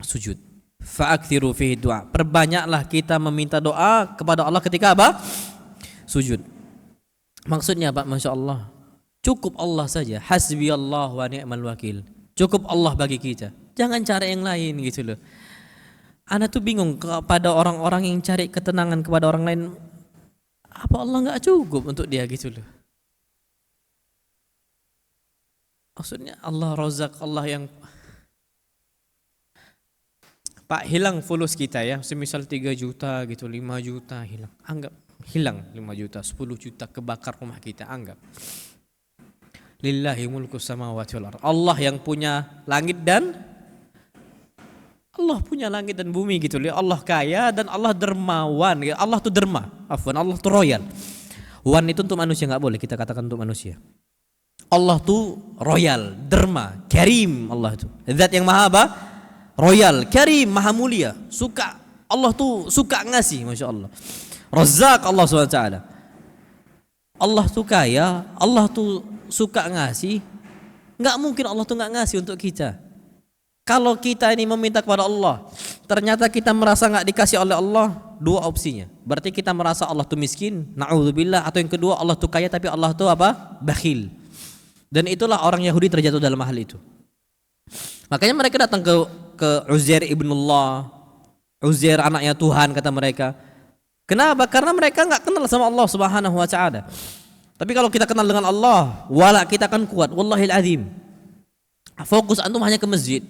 sujud. Fa'akthiru fihi du'a. Perbanyaklah kita meminta doa kepada Allah ketika apa? Sujud. Maksudnya apa? Masya Allah. Cukup Allah saja. Hasbiyallah wa ni'mal wakil. Cukup Allah bagi kita. Jangan cari yang lain gitu loh. Ana tuh bingung kepada orang-orang yang cari ketenangan kepada orang lain. Apa Allah nggak cukup untuk dia gitu loh? Maksudnya Allah Razak, Allah yang Pak hilang fulus kita ya, semisal 3 juta gitu, 5 juta hilang. Anggap hilang 5 juta, 10 juta kebakar rumah kita, anggap. Lillahi mulku samawati wal ardh. Allah yang punya langit dan bumi gitu. Allah kaya dan Allah dermawan. Allah tuh derma. Afwan, Allah tuh royal. Wan itu untuk manusia enggak boleh kita katakan untuk manusia. Allah tuh royal, derma, karim Allah itu. Zat yang maha apa? Royal, karim, maha mulia. Suka, Allah tuh suka ngasih, Masya Allah. Razzaq Allah SWT. Allah tuh kaya, Allah tuh suka ngasih. Nggak mungkin Allah tuh nggak ngasih untuk kita. Kalau kita ini meminta kepada Allah, ternyata kita merasa nggak dikasih oleh Allah, 2 opsinya. Berarti kita merasa Allah tuh miskin, na'udzubillah. Atau yang kedua, Allah tuh kaya tapi Allah tuh apa? Bakhil. Dan itulah orang Yahudi terjatuh dalam hal itu. Makanya mereka datang ke Uzair ibnullah, Uzair anaknya Tuhan kata mereka. Kenapa? Karena mereka nggak kenal sama Allah Subhanahu wa taala. Tapi kalau kita kenal dengan Allah, wala kita akan kuat. Wallahil azim. Fokus antum hanya ke masjid.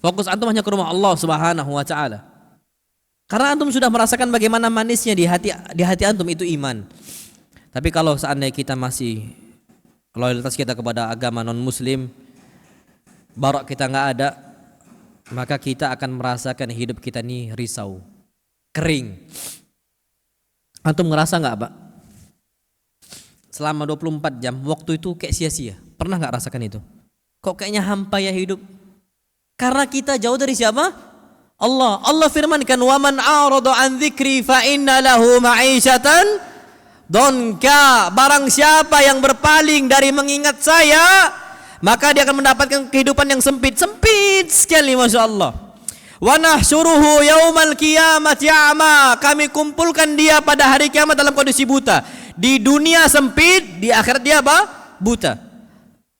Fokus antum hanya ke rumah Allah Subhanahu wa taala. Karena antum sudah merasakan bagaimana manisnya di hati antum itu iman. Tapi kalau seandainya kita masih loyalitas kita kepada agama non muslim, barak kita nggak ada, maka kita akan merasakan hidup kita ini risau, kering. Antum ngerasa nggak Pak? Selama 24 jam waktu itu kayak sia-sia. Pernah nggak rasakan itu? Kok kayaknya hampa ya hidup? Karena kita jauh dari siapa? Allah. Allah firmankan, "Wa man a'rada an dzikri fa inna lahu ma'isyatan donka." Barang siapa yang berpaling dari mengingat saya, maka dia akan mendapatkan kehidupan yang sempit sekali, Masya Allah. Wa nahsyuruhu yaumal qiyamati a'ma. Kami kumpulkan dia pada hari kiamat dalam kondisi buta. Di dunia sempit, di akhirat dia apa? Buta.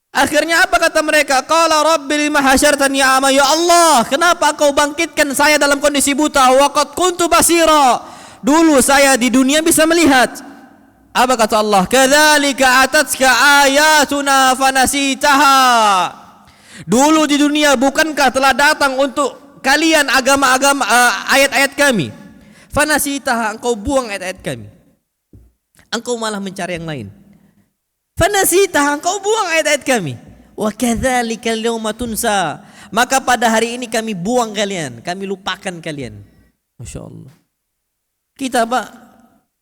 Akhirnya apa kata mereka? Qala rabbi lima hasyartani a'ma. Ya Allah, kenapa kau bangkitkan saya dalam kondisi buta? Wa qad kuntu basira. Dulu saya di dunia bisa melihat. Apa kata Allah? Kadzalika atatka ayatuna fanasitaha. Dulu di dunia bukankah telah datang untuk kalian agama-agama ayat-ayat kami? Fanasitaha, engkau buang ayat-ayat kami. Engkau malah mencari yang lain. Fanasitaha, engkau buang ayat-ayat kami. Wa kadzalika al-yawma tunsa. Maka pada hari ini kami buang kalian, kami lupakan kalian. Masya Allah. Kita Pak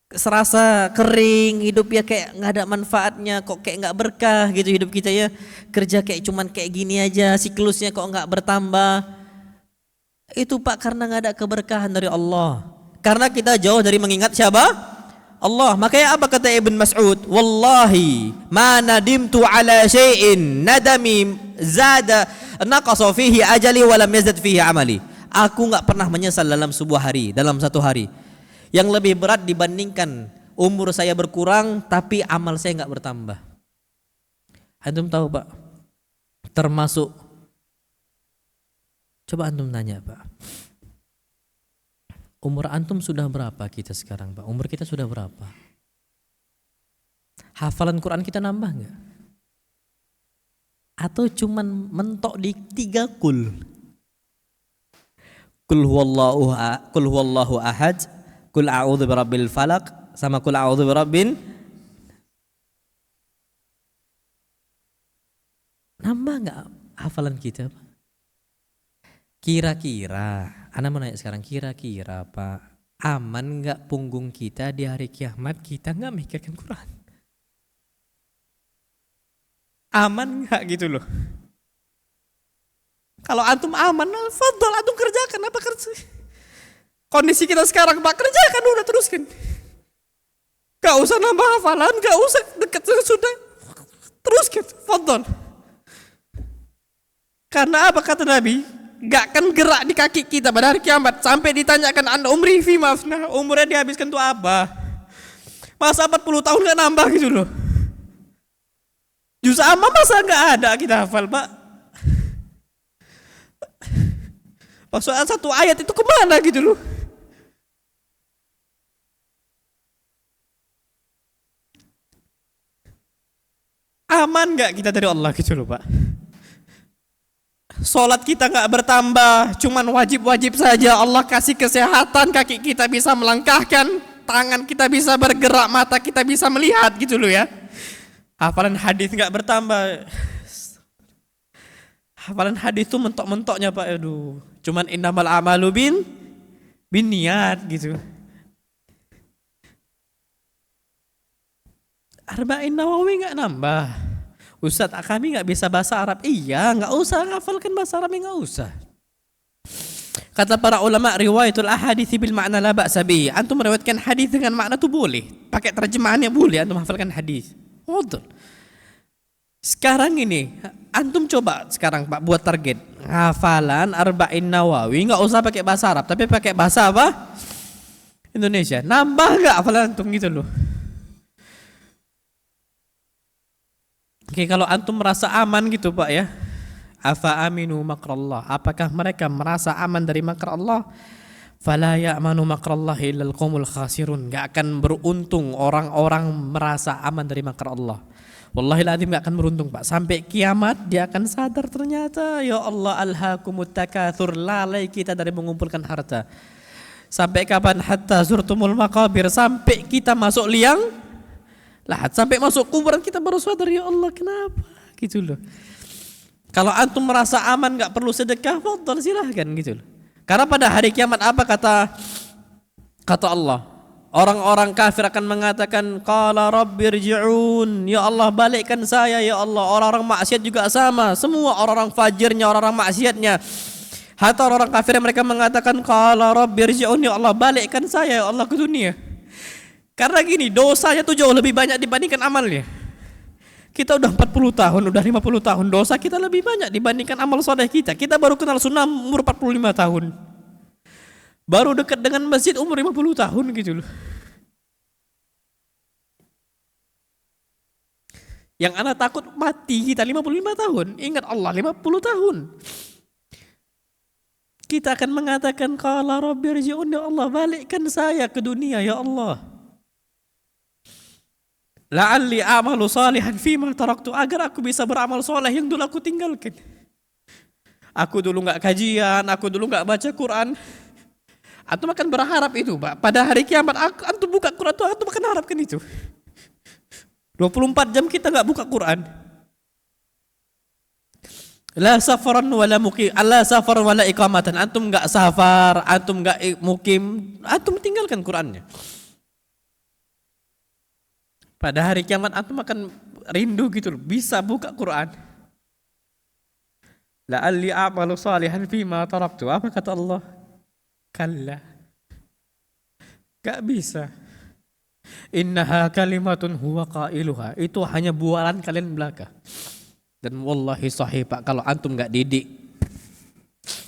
serasa kering, hidup ya kayak nggak ada manfaatnya, kok kayak nggak berkah gitu hidup kita ya. Kerja kayak cuman kayak gini aja, siklusnya kok nggak bertambah. Itu Pak karena nggak ada keberkahan dari Allah. Karena kita jauh dari mengingat siapa? Allah. Makanya apa kata Ibn Mas'ud? Wallahi ma nadimtu ala syai'in nadami zada naqasa fihi ajali wa lam yazdad fihi amali. Aku nggak pernah menyesal dalam sebuah hari, dalam satu hari yang lebih berat dibandingkan umur saya berkurang tapi amal saya nggak bertambah. Antum tahu Pak, termasuk, coba antum tanya Pak, umur antum sudah berapa kita sekarang Pak? Umur kita sudah berapa? Hafalan Quran kita nambah nggak? Atau cuman mentok di 3 kul? Kul huwallahu ahad, kul a'udzu birabbil falaq, sama kul a'udzu birabbin. Nambah nggak hafalan kita Pak? Kira-kira, Ana mau nanya sekarang, kira-kira Pak, aman nggak punggung kita di hari kiamat kita nggak mikirkan Quran? Aman nggak gitu loh? Kalau antum aman, fadhol antum kerjakan apa kerja? Kondisi kita sekarang Pak, kerjakan udah teruskan. Gak usah nambah hafalan, gak usah dekat sudah teruskan, fadhol. Karena apa kata Nabi? gak akan gerak di kaki kita pada hari kiamat sampai ditanyakan anda umri fi mafna, umurnya dihabiskan tuh apa? Masa 40 tahun gak nambah gitu loh. Juz amma masa gak ada kita hafal Pak? Maksudnya satu ayat itu kemana gitu loh? Aman gak kita dari Allah gitu loh Pak? Sholat kita gak bertambah, cuman wajib-wajib saja. Allah kasih kesehatan, kaki kita bisa melangkahkan, tangan kita bisa bergerak, mata kita bisa melihat gitu loh ya. Hafalan hadis gak bertambah. Hafalan hadis itu mentok-mentoknya Pak. Aduh, cuman innamal a'malu bin niat gitu. Arba'in Nawawi gak nambah. Ustadz, kami gak bisa bahasa Arab. Iya, gak usah ngafalkan bahasa Arab, gak usah. Kata para ulama, riwayatul ahadithi bil makna la ba'sa bihi. Antum meriwayatkan hadis dengan makna tuh boleh. Pakai terjemahannya boleh, antum hafalkan hadis. Betul. Sekarang ini, antum coba sekarang Pak buat target. Hafalan Arba'in Nawawi, gak usah pakai bahasa Arab, tapi pakai bahasa apa? Indonesia. Nambah gak hafalan antum gitu loh? Oke, kalau antum merasa aman gitu Pak ya. Afa aminu makrallah. Apakah mereka merasa aman dari makr Allah? Fala ya'manu makrallahi illal qaumul khasirun. Gak akan beruntung orang-orang merasa aman dari makr Allah. Wallahil adzim gak akan beruntung Pak. Sampai kiamat dia akan sadar ternyata ya Allah alhaakumut takatsur, lalai kita dari mengumpulkan harta. Sampai kapan? Hatta zurtumul maqabir, sampai kita masuk liang lahat, sampai masuk kuburan kita baru sadar ya Allah kenapa gitu loh. Kalau antum merasa aman gak perlu sedekah, fadhal silahkan gitu loh. Karena pada hari kiamat apa kata Allah? Orang-orang kafir akan mengatakan qala rabbirji'un, ya Allah balikkan saya ya Allah. Orang-orang maksiat juga sama, semua orang-orang fajirnya, orang-orang maksiatnya. Hatta orang kafir mereka mengatakan qala rabbirji'un, ya Allah balikkan saya ya Allah ke dunia. Karena gini, dosanya tuh jauh lebih banyak dibandingkan amalnya. Kita udah 40 tahun, udah 50 tahun, dosa kita lebih banyak dibandingkan amal soleh kita. Kita baru kenal sunnah umur 45 tahun. Baru dekat dengan masjid umur 50 tahun gitu loh. Yang anak takut mati kita 55 tahun. Ingat Allah 50 tahun. Kita akan mengatakan qala rabbirji'un, ya Allah balikkan saya ke dunia ya Allah. La'alli a'malu salihan fima taraktu, agar aku bisa beramal soleh yang dulu aku tinggalkan. Aku dulu gak kajian, aku dulu gak baca Quran. Antum akan berharap itu Pak. Pada hari kiamat antum buka Quran tuh, antum akan harapkan itu. 24 jam kita gak buka Quran. La safaran wala muqim, la safaran wala iqamatan. Antum gak safar, antum gak mukim, antum tinggalkan Qurannya. Pada hari kiamat antum akan rindu gitu loh, bisa buka Quran. La'alli a'malu salihan fima taraktu. Apa kata Allah? Kalla. Gak bisa. Innaha kalimatun huwa qailuha. Itu hanya bualan kalian belaka. Dan wallahi sahih Pak, kalau antum gak didik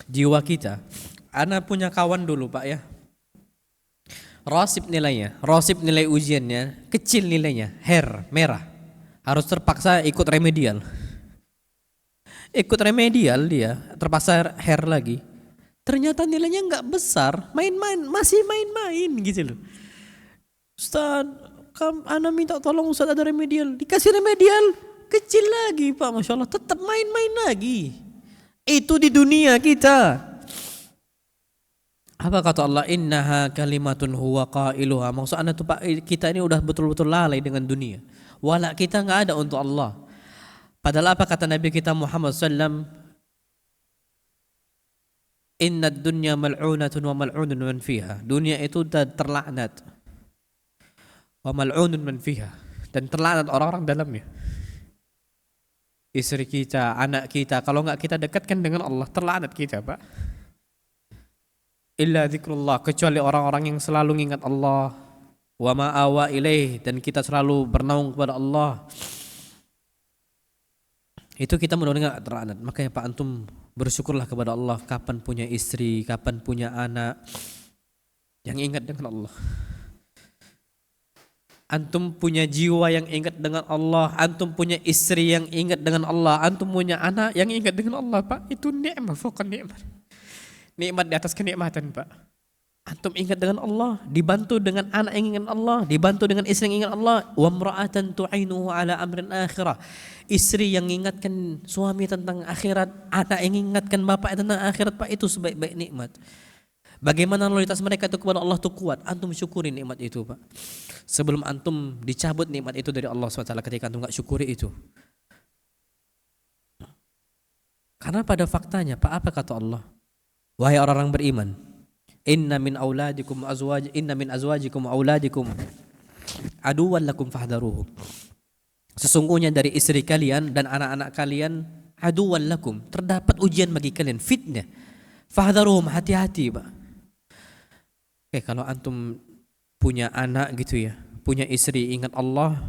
jiwa kita. Ana punya kawan dulu Pak ya. Rosib nilai ujiannya kecil nilainya, merah. Harus terpaksa ikut remedial. Ikut remedial dia, terpaksa lagi. Ternyata nilainya nggak besar, masih main-main gitu loh. Ustaz, ana minta tolong Ustaz ada remedial. Dikasih remedial, kecil lagi Pak, Masya Allah, tetap main-main lagi. Itu di dunia kita. Apa kata Allah? Innaha kalimatun huwa qailuha. Maksudnya tuh Pak, kita ini udah betul-betul lalai dengan dunia. Wala kita nggak ada untuk Allah. Padahal apa kata Nabi kita Muhammad sallam? Innad dunya mal'unatun wa mal'unun man fiha. Dunia itu terlaknat. Wa mal'unun man fiha. Dan terlaknat orang-orang dalamnya. Istri kita, anak kita, kalau nggak kita dekatkan dengan Allah, terlaknat kita Pak. Illa zikrullah, kecuali orang-orang yang selalu mengingat Allah. Wa ma'awa ilaih, dan kita selalu bernaung kepada Allah. Itu kita mudah-mudahan gak terlaknat. Makanya Pak antum Bersyukurlah kepada Allah kapan punya istri, kapan punya anak yang ingat dengan Allah. Antum punya jiwa yang ingat dengan Allah, antum punya istri yang ingat dengan Allah, antum punya anak yang ingat dengan Allah, Pak. Itu nikmat, bukan nikmat. Nikmat di atas kenikmatan, Pak. Antum ingat dengan Allah, dibantu dengan anak yang ingat Allah, dibantu dengan istri yang ingat Allah. Wa imra'atan tu'inuhu ala amrin akhirah. Istri yang ingatkan suami tentang akhirat, anak yang ingatkan bapak tentang akhirat, Pak, itu sebaik-baik nikmat. Bagaimana loyalitas mereka itu kepada Allah itu kuat. Antum syukuri nikmat itu, Pak. Sebelum antum dicabut nikmat itu dari Allah SWT ketika antum gak syukuri itu. Karena pada faktanya, Pak, apa kata Allah? Wahai orang-orang beriman, inna min azwajikum wa auladikum aduwwan lakum fahdharuhum. Sesungguhnya dari istri kalian dan anak-anak kalian aduwwan lakum, terdapat ujian bagi kalian, fitnah. Fahdharuhum, hati-hati, Pak. Oke, kalau antum punya anak gitu ya, punya istri ingat Allah,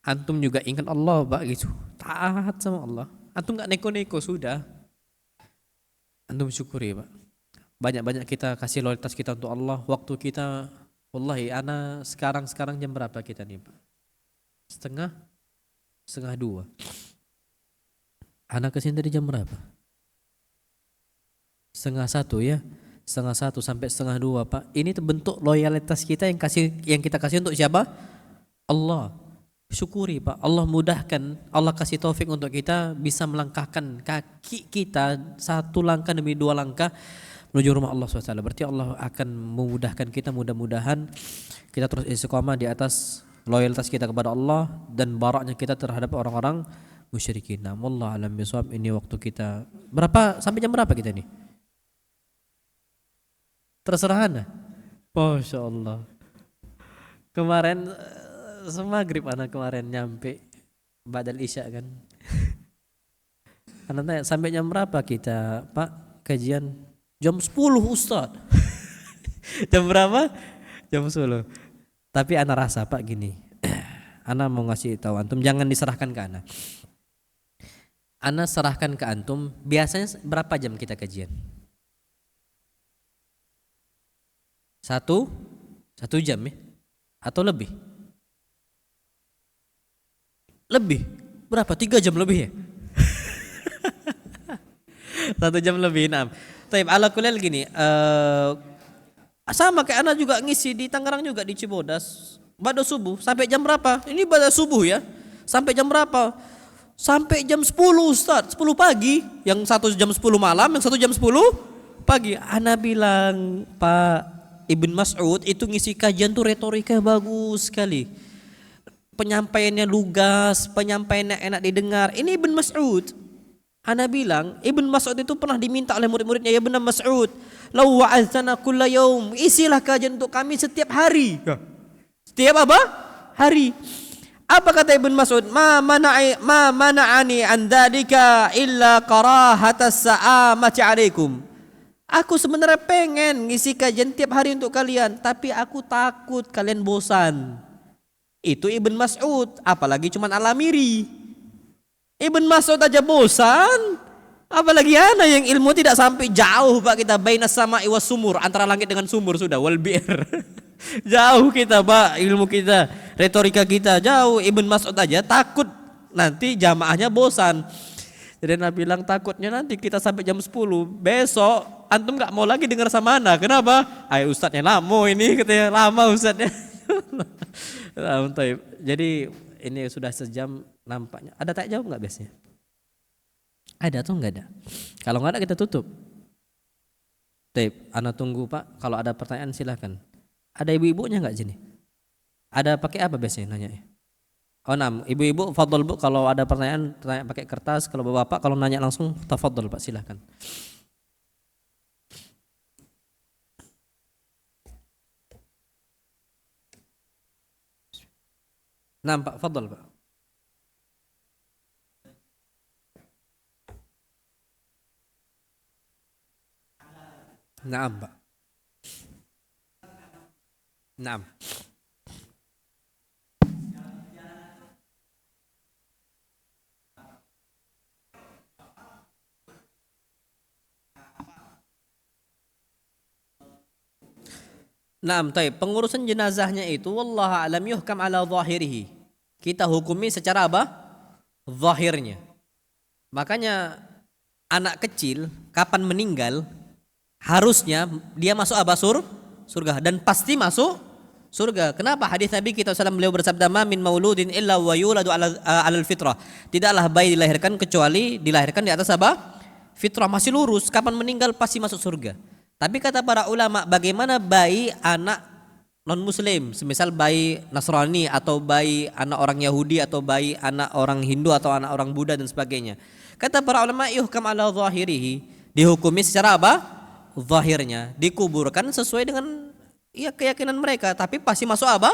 antum juga ingat Allah, Pak, gitu. Taat sama Allah. Antum enggak neko-neko sudah. Antum syukuri, Pak. Banyak-banyak kita kasih loyalitas kita untuk Allah. Waktu kita, wallahi, ana sekarang jam berapa kita nih, Pak? Setengah 2. Ana kesini dari jam berapa? 1:30 ya. 1:30 sampai 1:30, Pak. Ini bentuk loyalitas kita yang kita kasih untuk siapa? Allah. Syukuri, Pak. Allah mudahkan, Allah kasih taufik untuk kita bisa melangkahkan kaki kita satu langkah demi 2 langkah menuju rumah Allah SWT. Berarti Allah akan memudahkan kita, mudah-mudahan kita terus istiqamah di atas loyalitas kita kepada Allah dan baraknya kita terhadap orang-orang musyrikin. Wallahu a'lam bishawab. Ini waktu kita berapa, sampai jam berapa kita nih? Terserah Anda. Masya Allah. Kemarin semaghrib anak kemarin nyampe ba'dal isya kan. Anak tanya sampai jam berapa kita, Pak, kajian? Jam 10, Ustaz. Jam berapa? Jam 10. Tapi ana rasa, Pak, gini. Ana mau ngasih tahu antum, jangan diserahkan ke ana. Ana serahkan ke antum, biasanya berapa jam kita kajian? 1 jam ya? Atau lebih? Lebih? Berapa? 3 jam lebih ya? 1 jam lebih, nah. Taib, ala kulal gini, sama kayak anak juga ngisi di Tangerang juga di Cibodas, pada subuh sampai jam berapa? Ini pada subuh ya, sampai jam berapa? Sampai jam 10, Ustaz, 10 pagi. Yang 1 jam 10 malam, yang 1 jam 10 pagi. Ana bilang, Pak, Ibn Mas'ud itu ngisi kajian tuh retorika bagus sekali, penyampaiannya lugas, penyampaiannya enak didengar. Ini Ibn Mas'ud. Ana bilang, Ibn Mas'ud itu pernah diminta oleh murid-muridnya, ya Ibn Mas'ud, lau wa'azana kulla yaum, isilah kajian untuk kami setiap hari. Setiap apa? Hari. Apa kata Ibn Mas'ud? Ma mana'ani an dzalika illa karahatas sa'amati 'alaikum. Aku sebenarnya pengen ngisi kajian tiap hari untuk kalian, tapi aku takut kalian bosan. Itu Ibn Mas'ud, apalagi cuman Al-Amiri. Ibn Mas'ud aja bosan, apalagi ana yang ilmu tidak sampai jauh, Pak, kita bainas sama'i was sumur, antara langit dengan sumur sudah, wal bi'r. Jauh kita, Pak, ilmu kita, retorika kita jauh. Ibn Mas'ud aja takut nanti jamaahnya bosan. Jadi Nabi bilang takutnya nanti kita sampai jam 10 besok antum gak mau lagi dengar sama ana. Kenapa? Ayo ustadznya lama ini, katanya lama ustadznya. Jadi ini sudah sejam nampaknya. Ada tak jawab nggak biasanya? Ada atau nggak ada? Kalau nggak ada kita tutup. Tape, ana tunggu, Pak. Kalau ada pertanyaan silahkan. Ada ibu-ibunya nggak sini? Ada pakai apa biasanya nanya? Oh, nam, ibu-ibu, fadhol Bu. Kalau ada pertanyaan, tanya pakai kertas. Kalau bapak, kalau nanya langsung, tafadhol Pak, silahkan. Nampak, fadhol Pak. Naam, Pak. Naam. Naam, taib. Pengurusan jenazahnya itu wallahu alam yuhkam ala zahirihi. Kita hukumi secara apa? Zahirnya. Makanya anak kecil kapan meninggal harusnya dia masuk apa? Surga, dan pasti masuk surga. Kenapa? Hadis Nabi kita SAW beliau bersabda, "Ma min mauludin illa wa yuladu alal fitrah." Tidaklah bayi dilahirkan kecuali dilahirkan di atas apa? Fitrah, masih lurus. Kapan meninggal pasti masuk surga. Tapi kata para ulama, bagaimana bayi anak non muslim, semisal bayi Nasrani atau bayi anak orang Yahudi atau bayi anak orang Hindu atau anak orang Buddha dan sebagainya. Kata para ulama, yuhkam ala zahirihi, dihukumi secara apa? Zahirnya, dikuburkan sesuai dengan ya keyakinan mereka, tapi pasti masuk apa?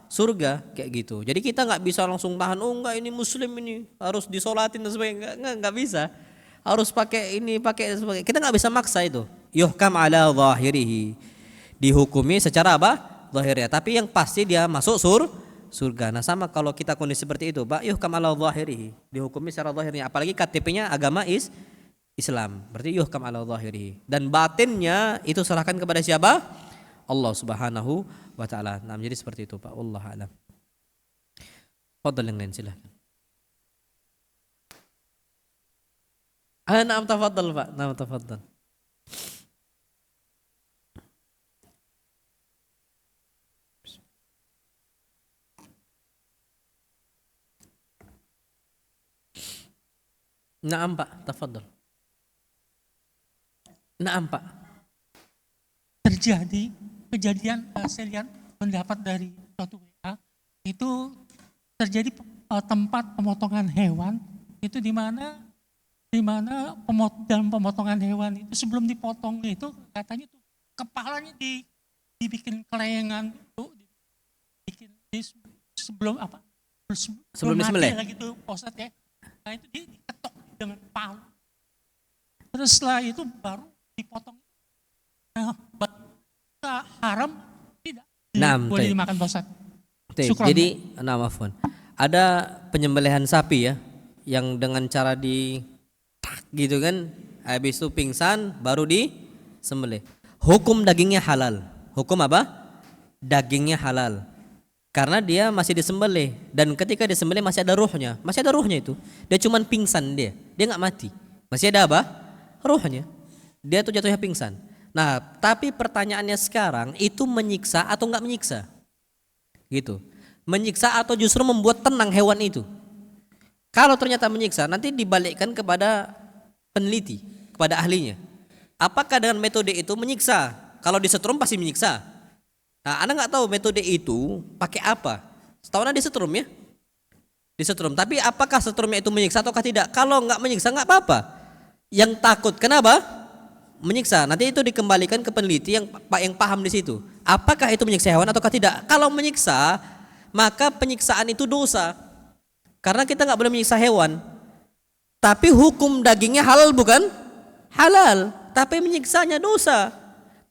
Surga, kayak gitu. Jadi kita nggak bisa langsung tahan, oh enggak ini muslim ini harus disolatin dan sebagainya, nggak bisa. Harus pakai ini, pakai sebagainya. Kita nggak bisa maksa itu. Yuhkam ala zahirihi, dihukumi secara apa? Zahirnya. Tapi yang pasti dia masuk surga. Nah sama kalau kita kondisi seperti itu, Pak, yuhkam ala zahirihi, dihukumi secara zahirnya. Apalagi KTP-nya agama Islam, berarti yuhkam ala zahirihi. Dan batinnya itu serahkan kepada siapa? Allah Subhanahu wa taala. Nah, jadi seperti itu, Pak. Wallahu a'lam. Fadhal yang lain silakan. Na'am tafadhal, Pak. Na'am tafadhal. Na'am, Pak. Tafadhal. Na'am, Pak. Terjadi kejadian, saya lihat pendapat dari suatu WA itu terjadi tempat pemotongan hewan itu di mana dalam pemotongan hewan itu sebelum dipotong itu katanya tuh kepalanya dibikin kelengan itu sebelum disembelih lagi tuh posat ya. Nah itu diketok dengan palu. Terus setelah itu baru dipotong. Nah, haram tidak boleh dimakan posat. Jadi, afwan. Ada penyembelihan sapi ya, yang dengan cara gitu kan, habis itu pingsan baru disembelih. Hukum dagingnya halal. Hukum apa? Dagingnya halal. Karena dia masih disembelih, dan ketika disembelih masih ada ruhnya itu. Dia cuman pingsan dia nggak mati. Masih ada apa? Ruhnya. Dia tuh jatuhnya pingsan. Nah, tapi pertanyaannya sekarang itu menyiksa atau nggak menyiksa? Gitu. Menyiksa atau justru membuat tenang hewan itu? Kalau ternyata menyiksa, nanti dibalikkan kepada peneliti, kepada ahlinya. Apakah dengan metode itu menyiksa? Kalau disetrum pasti menyiksa. Nah, Anda nggak tahu metode itu pakai apa. Setahu Anda disetrum ya? Disetrum. Tapi apakah setrumnya itu menyiksa ataukah tidak? Kalau nggak menyiksa nggak apa-apa. Yang takut kenapa? Menyiksa. Nanti itu dikembalikan ke peneliti yang paham di situ. Apakah itu menyiksa hewan ataukah tidak? Kalau menyiksa, maka penyiksaan itu dosa. Karena kita nggak boleh menyiksa hewan. Tapi hukum dagingnya halal bukan? Halal. Tapi menyiksanya dosa.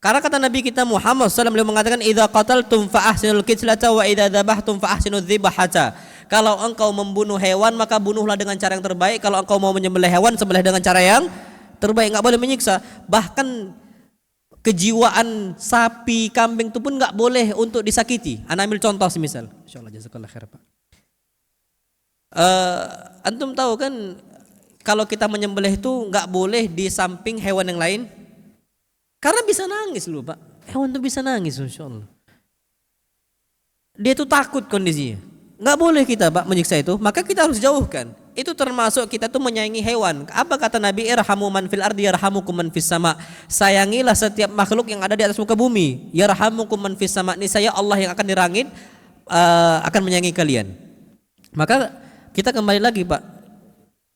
Karena kata Nabi kita Muhammad SAW beliau mengatakan, "Idza qataltum fa ahsinul qitlata wa idza dzabhtum fa ahsinudz dzibhata." Kalau engkau membunuh hewan maka bunuhlah dengan cara yang terbaik. Kalau engkau mau menyembelih hewan, sembelih dengan cara yang terbaik. Enggak boleh menyiksa. Bahkan kejiwaan sapi, kambing itu pun enggak boleh untuk disakiti. Ana ambil contoh semisal. Insyaallah jazakallahu khair, Pak. Antum tahu kan kalau kita menyembelih itu enggak boleh di samping hewan yang lain. Karena bisa nangis loh, Pak. Hewan itu bisa nangis, insyaallah. Dia tuh takut kondisinya. Nggak boleh kita, Pak, menyiksa itu. Maka kita harus jauhkan. Itu termasuk kita tuh menyayangi hewan. Apa kata Nabi? Irhamu man fil ardi yarhamukum man fis sama. Sayangilah setiap makhluk yang ada di atas muka bumi. Yarhamukum man fis sama. Niscaya Allah yang akan di langit akan menyayangi kalian. Maka kita kembali lagi, Pak.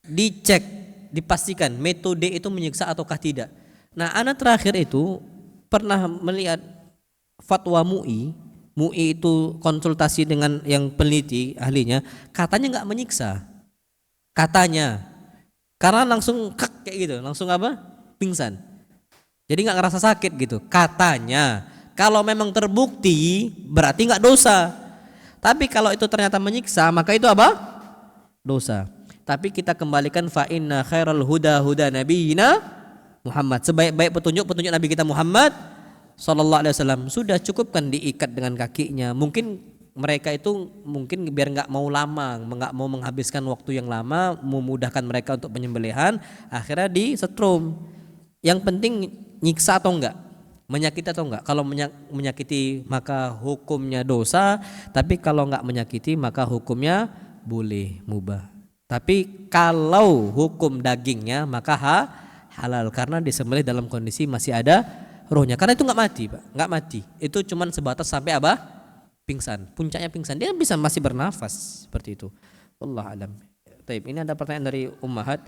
Dicek, dipastikan metode itu menyiksa ataukah tidak. Nah, anak terakhir itu pernah melihat fatwa MUI. MUI itu konsultasi dengan yang peneliti ahlinya, katanya nggak menyiksa, katanya, karena langsung kayak gitu, langsung apa? Pingsan. Jadi nggak ngerasa sakit gitu, katanya. Kalau memang terbukti berarti nggak dosa. Tapi kalau itu ternyata menyiksa, maka itu apa? Dosa. Tapi kita kembalikan fa inna khairal huda huda nabiyina Muhammad. Sebaik-baik petunjuk Nabi kita Muhammad Sallallahu Alaihi Wasallam, sudah cukupkan diikat dengan kakinya. Mungkin mereka itu mungkin biar nggak mau lama, nggak mau menghabiskan waktu yang lama, memudahkan mereka untuk penyembelihan, akhirnya disetrum. Yang penting nyiksa atau enggak, menyakiti atau enggak. Kalau menyakiti maka hukumnya dosa, tapi kalau enggak menyakiti maka hukumnya boleh, mubah. Tapi kalau hukum dagingnya maka halal karena disembelih dalam kondisi masih ada rohnya. Karena itu enggak mati, Pak. Enggak mati. Itu cuman sebatas sampai apa? Pingsan. Puncaknya pingsan. Dia bisa masih bernafas seperti itu. Wallahu alam. Baik, ini ada pertanyaan dari Ummahat.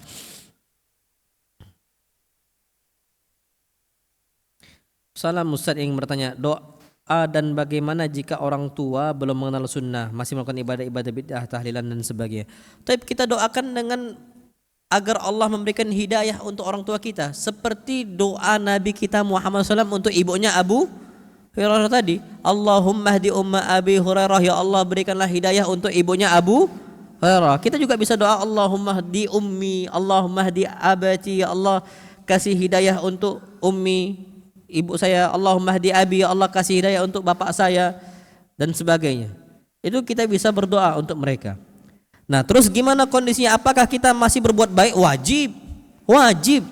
Salam Ustaz yang bertanya, doa dan bagaimana jika orang tua belum mengenal sunnah, masih melakukan ibadah-ibadah bid'ah, tahlilan dan sebagainya. Tapi kita doakan dengan agar Allah memberikan hidayah untuk orang tua kita, seperti doa Nabi kita Muhammad SAW untuk ibunya Abu Hurairah tadi. Allahumma hdi umma Abi Hurairah, ya Allah berikanlah hidayah untuk ibunya Abu Hurairah. Kita juga bisa doa Allahumma hdi ummi, Allahumma hdi abati, ya Allah kasih hidayah untuk ummi, ibu saya. Allahumma hdi abi, ya Allah kasih hidayah untuk bapak saya, dan sebagainya. Itu kita bisa berdoa untuk mereka. Nah, terus gimana kondisinya? Apakah kita masih berbuat baik? Wajib.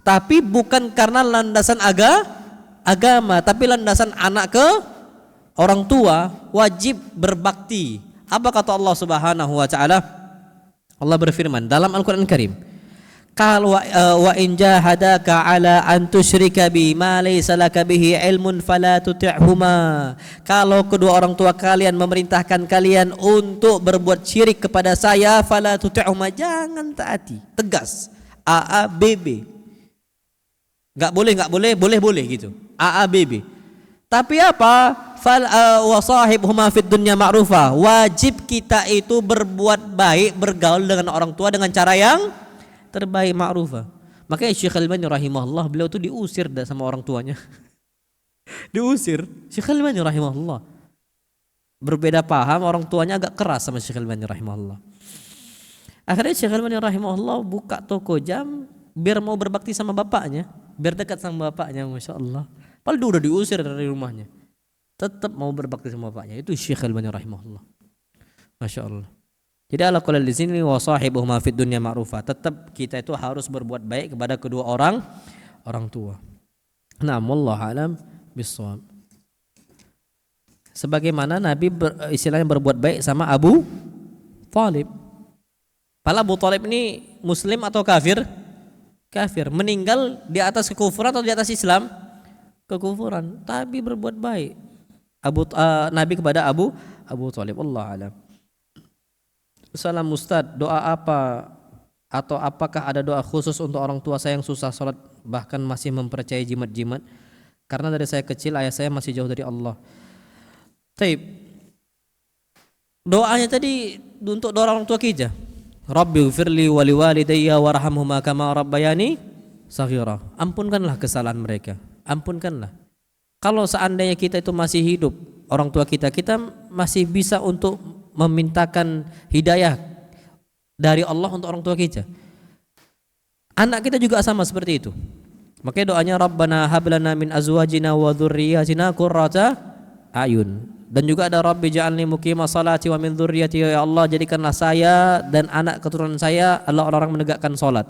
Tapi bukan karena landasan agama, tapi landasan anak ke orang tua, wajib berbakti. Apa kata Allah Subhanahu wa taala? Allah berfirman dalam Al-Qur'an Karim, "Qal wa in jahadaka ala an tusyrika bi ma laysa laka bihi ilmun fala tuti'huma." Kalau kedua orang tua kalian memerintahkan kalian untuk berbuat syirik kepada saya, fala tuti'huma, jangan taati. Tegas. A B B. Enggak boleh gitu. A B B. Tapi apa? Wa sahibhuma fid dunya ma'rufa. Wajib kita itu berbuat baik, bergaul dengan orang tua dengan cara yang terbaik, ma'rufah. Makanya Syekh Al-Albani rahimahullah, beliau tuh diusir sama orang tuanya. Diusir Syekh Al-Albani rahimahullah. Berbeda paham, orang tuanya agak keras sama Syekh Al-Albani rahimahullah. Akhirnya Syekh Al-Albani rahimahullah buka toko jam biar mau berbakti sama bapaknya, biar dekat sama bapaknya, Masya Allah. Padahal dia udah diusir dari rumahnya, tetap mau berbakti sama bapaknya. Itu Syekh Al-Albani rahimahullah. Masya Allah. Jadi ala kulli di sini wa sahibuhuma fid dunya ma'rufa. Tetap kita itu harus berbuat baik kepada kedua orang tua. Nah, wallahu alam bissawab. Sebagaimana Nabi istilahnya berbuat baik sama Abu Thalib. Padahal Abu Thalib ini muslim atau kafir? Kafir. Meninggal di atas kekufuran atau di atas Islam? Kekufuran. Tapi berbuat baik Nabi kepada Abu Thalib. Wallahu alam. Salam Ustadz, doa apa atau apakah ada doa khusus untuk orang tua saya yang susah sholat bahkan masih mempercayai jimat-jimat? Karena dari saya kecil ayah saya masih jauh dari Allah. Taib. Doanya tadi untuk doa orang tua kita. Rabbighfirli wa liwalidayya warhamhuma kama rabbayani shaghira. Ampunkanlah kesalahan mereka. Ampunkanlah. Kalau seandainya kita itu masih hidup, orang tua kita masih bisa untuk memintakan hidayah dari Allah untuk orang tua kita. Anak kita juga sama seperti itu. Makanya doanya Rabbana hablana min azwajina wa dzurriyyatina qurrata ayun. Dan juga ada Rabbi ja'alni muqimas salati wa min dzurriyyati, ya Allah jadikanlah saya dan anak keturunan saya adalah orang-orang menegakkan salat.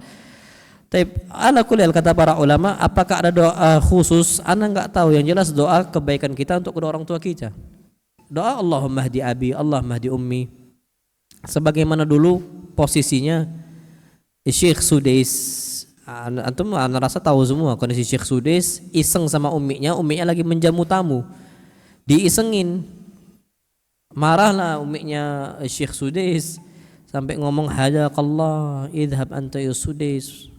Tapi ala kulli hal kata para ulama, apakah ada doa khusus? Ana enggak tahu, yang jelas doa kebaikan kita untuk kedua orang tua kita. Doa Allahumma hdi abi, Allahumma hdi ummi. Sebagaimana dulu posisinya Syekh Sudais. Antum rasa tahu semua kondisi Syekh Sudais, iseng sama umminya lagi menjamu tamu. Diisengin. Marahlah umminya Syekh Sudais sampai ngomong hadakallah idhab anta ya Sudais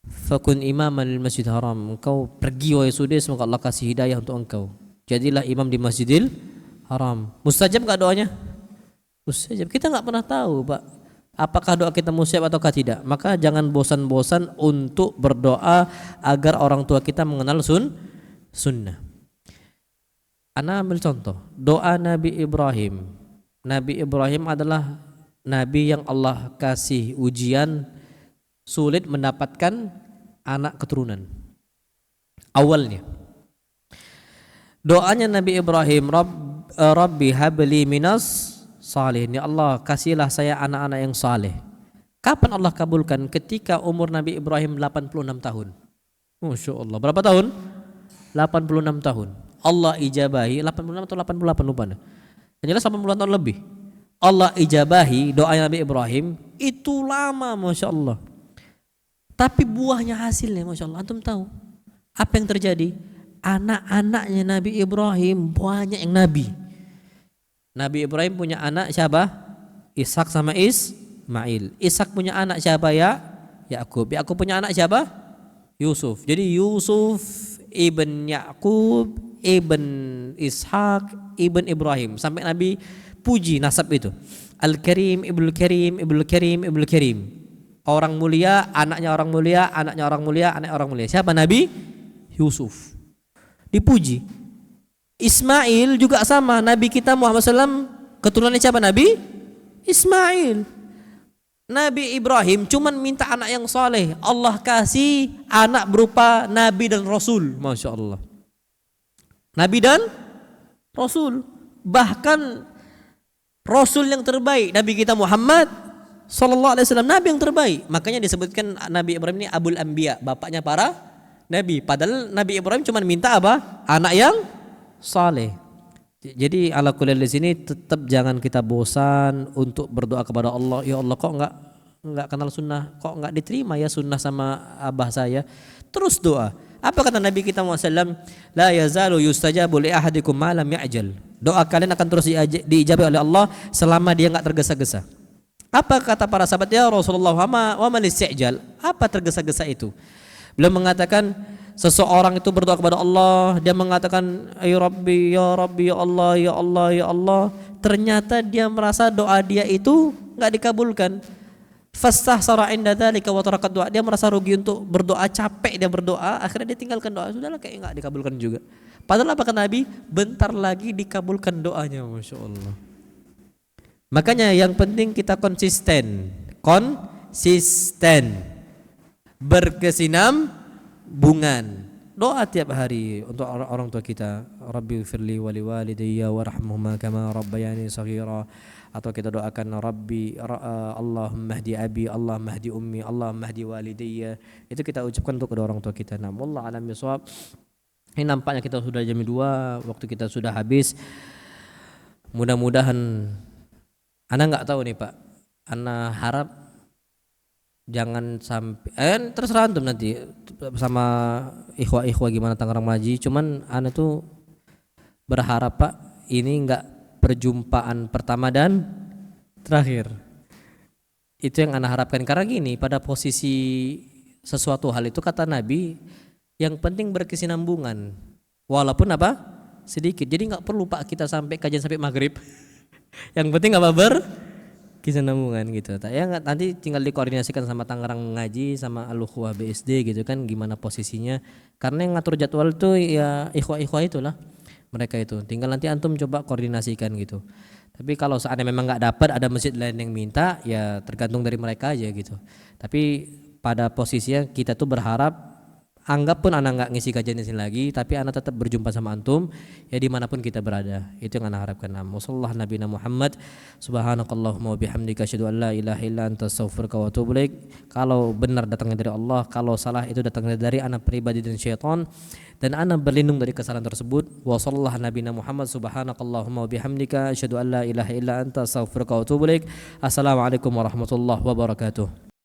fakun imaman lil Masjidil Haram. Engkau pergi wahai Sudais, maka Allah kasih hidayah untuk engkau. Jadilah imam di Masjidil Haram. Mustajab enggak doanya? Mustajab. Kita enggak pernah tahu, Pak, apakah doa kita mustajab ataukah tidak. Maka jangan bosan-bosan untuk berdoa agar orang tua kita mengenal sunnah. Ana ambil contoh, doa Nabi Ibrahim. Nabi Ibrahim adalah nabi yang Allah kasih ujian, sulit mendapatkan anak keturunan. Awalnya doanya Nabi Ibrahim, Rabbi habli minas salihin, ya Allah kasihlah saya anak-anak yang saleh. Kapan Allah kabulkan? Ketika umur Nabi Ibrahim 86 tahun. Masya Allah. Berapa tahun? 86 tahun. Allah ijabahi 86 atau 88 lupa. Yang jelas 80 tahun lebih. Allah ijabahi doa Nabi Ibrahim itu lama, Masya Allah. Tapi buahnya hasilnya, Masya Allah. Antum tahu apa yang terjadi? Anak-anaknya Nabi Ibrahim banyak yang nabi. Nabi Ibrahim punya anak siapa? Ishak sama Ismail. Ishak punya anak siapa ya? Yakub. Yakub punya anak siapa? Yusuf. Jadi Yusuf ibn Yakub, ibn Ishak, ibn Ibrahim. Sampai Nabi puji nasab itu. Al-Karim, Ibnul Karim, Ibnul Karim, Ibnul Karim. Orang mulia, anaknya orang mulia, anaknya orang mulia, anaknya orang mulia. Siapa Nabi? Yusuf. Dipuji. Ismail juga sama. Nabi kita Muhammad SAW keturunannya siapa? Nabi Ismail. Nabi Ibrahim cuman minta anak yang soleh. Allah kasih anak berupa Nabi dan Rasul. Masya Allah. Nabi dan Rasul. Bahkan Rasul yang terbaik Nabi kita Muhammad Sallallahu Alaihi Wasallam, Nabi yang terbaik. Makanya disebutkan Nabi Ibrahim ini Abul Anbiya, bapaknya para Nabi. Padahal Nabi Ibrahim cuma minta apa? Anak yang saleh. Jadi ala kulli di sini tetap jangan kita bosan untuk berdoa kepada Allah. Ya Allah, kok enggak kenal sunnah, kok enggak diterima ya sunnah sama abah saya. Terus doa. Apa kata Nabi kita Muhammad? La yazalu yustajabu li ahadikum ma lam ya'jal. Doa kalian akan terus diijabah oleh Allah selama dia enggak tergesa-gesa. Apa kata para sahabat? Ya Rasulullah, wa man isti'jal? Apa tergesa-gesa itu? Beliau mengatakan seseorang itu berdoa kepada Allah, dia mengatakan ya Rabbi, ya Rabbi, ya Allah, ya Allah, ya Allah. Ternyata dia merasa doa dia itu enggak dikabulkan. Fastahsara inda dzalika wa tarakat doa. Dia merasa rugi untuk berdoa, capek dia berdoa, akhirnya dia tinggalkan doa. Sudahlah, kayak enggak dikabulkan juga. Padahal apa kata Nabi? Bentar lagi dikabulkan doanya, Masya Allah. Makanya yang penting kita konsisten, berkesinambungan. Doa tiap hari untuk orang tua kita. Rabbi firli wali walidayya warhamhuma kama rabbayani shaghira. Atau kita doakan Rabbi Allahumma hdi abi, Allahumma hdi ummi, Allahumma hdi walidayya. Itu kita ucapkan untuk kedua orang tua kita. Nah, wallahu a'lam bishawab. Ini nampaknya kita sudah jam 2, waktu kita sudah habis. Mudah-mudahan Ana nggak tahu nih Pak. Ana harap jangan sampai terserah antum nanti sama ikhwah gimana Tangerang Maji. Cuman Ana tuh berharap Pak ini nggak perjumpaan pertama dan terakhir. Itu yang Ana harapkan karena gini, pada posisi sesuatu hal itu kata Nabi yang penting berkesinambungan. Walaupun apa? Sedikit. Jadi nggak perlu Pak kita sampai kajian sampai maghrib. Yang penting apa berkesinambungan gitu. Ya nanti tinggal dikoordinasikan sama Tangerang Ngaji sama Al-Ukhuwah BSD gitu kan gimana posisinya. Karena yang ngatur jadwal itu ya ikhwah itulah. Mereka itu. Tinggal nanti antum coba koordinasikan gitu. Tapi kalau seandainya memang enggak dapat ada masjid lain yang minta ya tergantung dari mereka aja gitu. Tapi pada posisinya kita tuh berharap anggap pun anak nggak ngisi kajian di sini lagi, tapi anak tetap berjumpa sama antum ya dimanapun kita berada. Itu yang anak harapkan. Wassallallahu Nabi Muhammad subhanakallahumma wa bihamdika asyhadu an la ilaha illa anta astaghfiruka wa atubu ilaik. Kalau benar datangnya dari Allah, kalau salah itu datangnya dari anak pribadi dan syaitan, dan anak berlindung dari kesalahan tersebut. Wassallallahu Nabi Muhammad subhanakallahumma wa bihamdika asyhadu an la ilaha illa anta astaghfiruka wa atubu ilaik. Assalamualaikum warahmatullahi wabarakatuh.